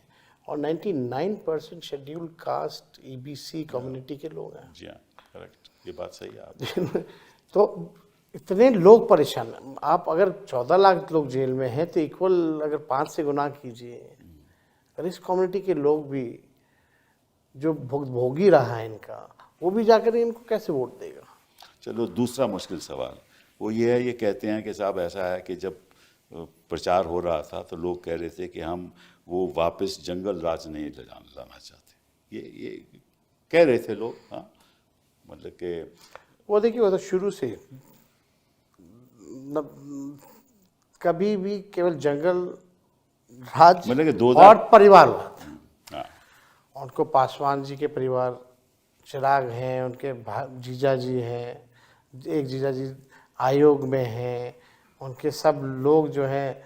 [SPEAKER 2] और 99% शेड्यूल्ड कास्ट ईबीसी कम्युनिटी के लोग हैं।
[SPEAKER 1] जी हाँ, करेक्ट, ये बात सही है आपकी।
[SPEAKER 2] तो इतने लोग परेशान हैं। आप अगर 14 लाख लोग जेल में हैं तो इक्वल अगर 5 से गुना कीजिए, अगर इस कम्युनिटी के लोग भी जो भोगी रहा है इनका, वो भी जाकर इनको कैसे वोट देगा?
[SPEAKER 1] चलो दूसरा मुश्किल सवाल वो ये है, ये कहते हैं कि साहब ऐसा है कि जब प्रचार हो रहा था तो लोग कह रहे थे कि हम वो वापस जंगल राज नहीं लाना चाहते, ये कह रहे थे लोग। हाँ, मतलब कि
[SPEAKER 2] वो देखिए, वो तो शुरू से कभी भी केवल जंगल राज
[SPEAKER 1] मतलब कि
[SPEAKER 2] और परिवारवाद।
[SPEAKER 1] हाँ,
[SPEAKER 2] उनको पासवान जी के परिवार चिराग हैं, उनके जीजा जी हैं, एक जीजा जी आयोग में हैं, उनके सब लोग जो हैं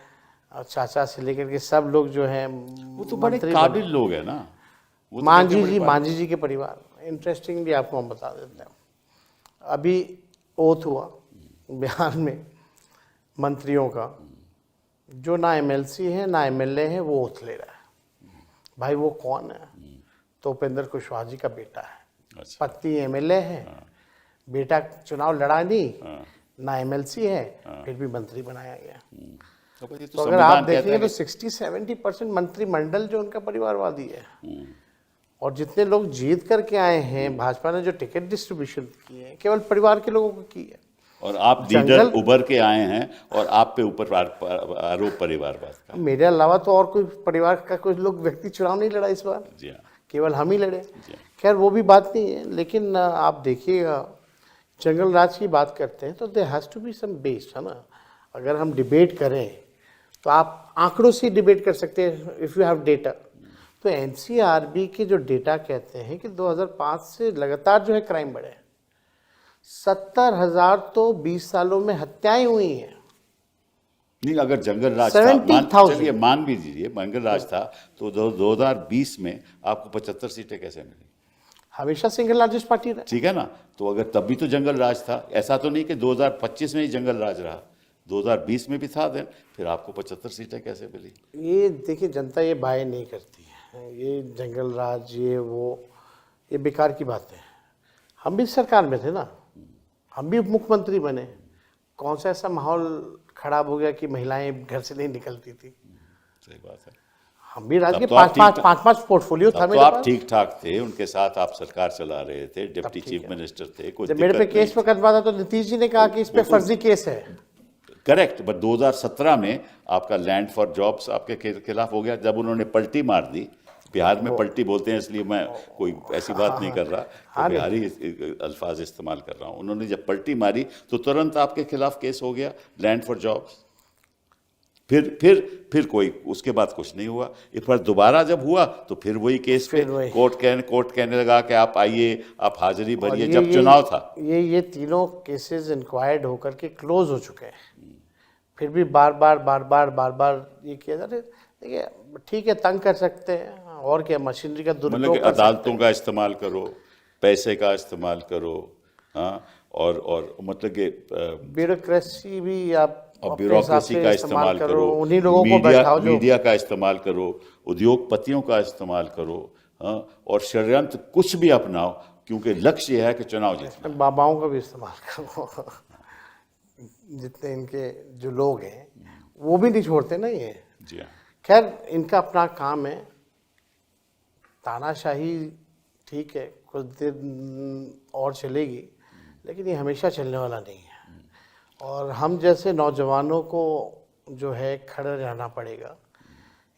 [SPEAKER 2] चाचा से लेकर के सब लोग जो हैं
[SPEAKER 1] वो तो बड़े काबिल लोग हैं ना। वो तो
[SPEAKER 2] मांझी जी के परिवार। इंटरेस्टिंगली आपको हम बता देते हैं, अभी ओथ हुआ बिहार में मंत्रियों का, जो ना एमएलसी है ना एमएलए है वो ओथ ले रहा है। भाई वो कौन है? तो उपेंद्र कुशवाहा जी का बेटा है।
[SPEAKER 1] अच्छा।
[SPEAKER 2] पत्नी एमएलए है, बेटा चुनाव लड़ा नहीं, ना एमएलसी है, फिर भी मंत्री बनाया गया।
[SPEAKER 1] तो
[SPEAKER 2] तो अगर आप देखेंगे तो 60-70% मंत्रिमंडल जो उनका परिवारवादी है। और जितने लोग जीत करके आए हैं, भाजपा ने जो टिकट डिस्ट्रीब्यूशन की है केवल परिवार के लोगों को की है।
[SPEAKER 1] और आप लीडर उभर के आए हैं और आप पे ऊपर आरोप परिवारवाद का।
[SPEAKER 2] मेरे अलावा तो और कोई परिवार का कोई लोग व्यक्ति चुनाव नहीं लड़ा इस बार,
[SPEAKER 1] जी हाँ,
[SPEAKER 2] केवल हम ही लड़े। खैर वो भी बात नहीं है, लेकिन आप देखिएगा जंगल राज की बात करते हैं तो there has to be some base, है ना। अगर हम डिबेट करें तो आप आंकड़ों से डिबेट कर सकते हैं इफ़ यू हैव डेटा। तो एनसीआरबी के जो डेटा कहते हैं कि 2005 से लगातार जो है क्राइम बढ़े, 70,000 तो 20 सालों में हत्याएं हुई हैं।
[SPEAKER 1] नहीं, अगर जंगल राज था,
[SPEAKER 2] 70,000
[SPEAKER 1] चलिए मान भी दीजिए जंगल राज था, तो 2020 में आपको 75 सीटें कैसे मिली?
[SPEAKER 2] हमेशा सिंगल लार्जेस्ट पार्टी रहा।
[SPEAKER 1] ठीक है ना, तो अगर तब भी तो जंगल राज था, ऐसा तो नहीं कि 2025 में ही जंगल राज रहा, 2020 में भी था देन, फिर आपको 75 सीटें कैसे मिली?
[SPEAKER 2] ये देखिए, जनता ये बाय नहीं करती है, ये जंगल राज ये वो, ये बेकार की बात है। हम भी सरकार में थे ना, हम भी मुख्यमंत्री बने, कौन सा ऐसा माहौल खराब हो गया कि महिलाएं घर से नहीं निकलती थी?
[SPEAKER 1] सही बात है।
[SPEAKER 2] हम भी राज्य के
[SPEAKER 1] तब तो आप
[SPEAKER 2] 5-5 पोर्टफोलियो था
[SPEAKER 1] तो
[SPEAKER 2] मेरे
[SPEAKER 1] आप
[SPEAKER 2] पास।
[SPEAKER 1] ठीक ठाक थे, उनके साथ आप सरकार चला रहे थे, डिप्टी चीफ मिनिस्टर थे, कोई
[SPEAKER 2] जब मेरे पे केस मुकदमा था तो नीतीश जी ने कहा कि इस पे फर्जी केस है।
[SPEAKER 1] करेक्ट, बट 2017 में आपका लैंड फॉर जॉब्स आपके खिलाफ हो गया, जब उन्होंने पलटी मार दी। बिहार में पलटी बोलते हैं, इसलिए मैं कोई ऐसी बात नहीं कर रहा, तो बिहारी अल्फाज इस्तेमाल कर रहा हूँ। उन्होंने जब पलटी मारी तो तुरंत आपके खिलाफ केस हो गया लैंड फॉर जॉब्स। फिर कोई उसके बाद कुछ नहीं हुआ। एक बार दोबारा जब हुआ तो फिर वही केस पे कोर्ट कहने लगा कि आप आइए, आप हाजिरी भरिए, जब चुनाव था।
[SPEAKER 2] ये तीनों केसेस इंक्वायर्ड होकर के क्लोज हो चुके हैं। फिर भी बार बार ये किया जा रहा है। देखिए ठीक है, तंग कर सकते हैं, और क्या, मशीनरी का
[SPEAKER 1] मतलब
[SPEAKER 2] दुरुपयोग
[SPEAKER 1] कि
[SPEAKER 2] कर सकते
[SPEAKER 1] अदालतों का इस्तेमाल करो, पैसे का इस्तेमाल करो, हाँ, और मतलब कि
[SPEAKER 2] हैं। ब्यूरोक्रेसी भी आप
[SPEAKER 1] और
[SPEAKER 2] अपने हिसाब
[SPEAKER 1] ब्यूरोक्रेसी
[SPEAKER 2] से
[SPEAKER 1] का
[SPEAKER 2] इस्तेमाल
[SPEAKER 1] इस्तेमाल करो,
[SPEAKER 2] उन्हीं लोगों को
[SPEAKER 1] मीडिया
[SPEAKER 2] बैठाओ जो
[SPEAKER 1] मीडिया का इस्तेमाल करो, उद्योगपतियों का इस्तेमाल करो, हाँ, और षड्यंत्र कुछ भी अपनाओ, क्योंकि लक्ष्य यह है कि चुनाव जीतना।
[SPEAKER 2] बाबाओं का भी इस्तेमाल करो। जितने इनके जो लोग हैं वो भी नहीं छोड़ते ना ये।
[SPEAKER 1] जी हाँ।
[SPEAKER 2] खैर इनका अपना काम है, तानाशाही ठीक है, कुछ दिन और चलेगी, लेकिन ये हमेशा चलने वाला नहीं है। और हम जैसे नौजवानों को जो है खड़े रहना पड़ेगा।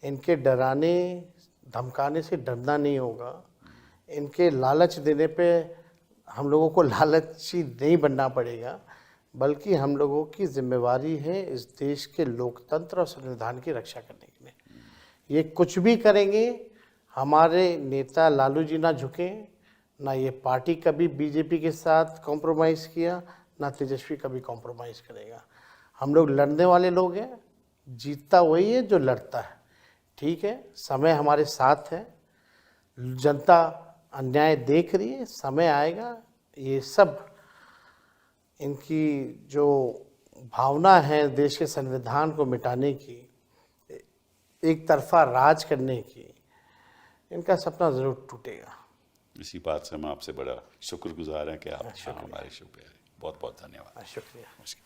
[SPEAKER 2] इनके डराने धमकाने से डरना नहीं होगा, इनके लालच देने पे हम लोगों को लालची नहीं बनना पड़ेगा, बल्कि हम लोगों की जिम्मेवारी है इस देश के लोकतंत्र और संविधान की रक्षा करने के लिए। ये कुछ भी करेंगे, हमारे नेता लालू जी ना झुके, ना ये पार्टी कभी बीजेपी के साथ कॉम्प्रोमाइज़ किया, ना तेजस्वी कभी कॉम्प्रोमाइज़ करेगा। हम लोग लड़ने वाले लोग हैं, जीतता वही है जो लड़ता है। ठीक है, समय हमारे साथ है, जनता अन्याय देख रही है, समय आएगा ये सब इनकी जो भावना है देश के संविधान को मिटाने की, एक तरफा राज करने की, इनका सपना ज़रूर टूटेगा।
[SPEAKER 1] इसी बात से हम आपसे बड़ा शुक्रगुजार हैं कि आप हमारे शो पे आए। बहुत बहुत धन्यवाद।
[SPEAKER 2] शुक्रिया।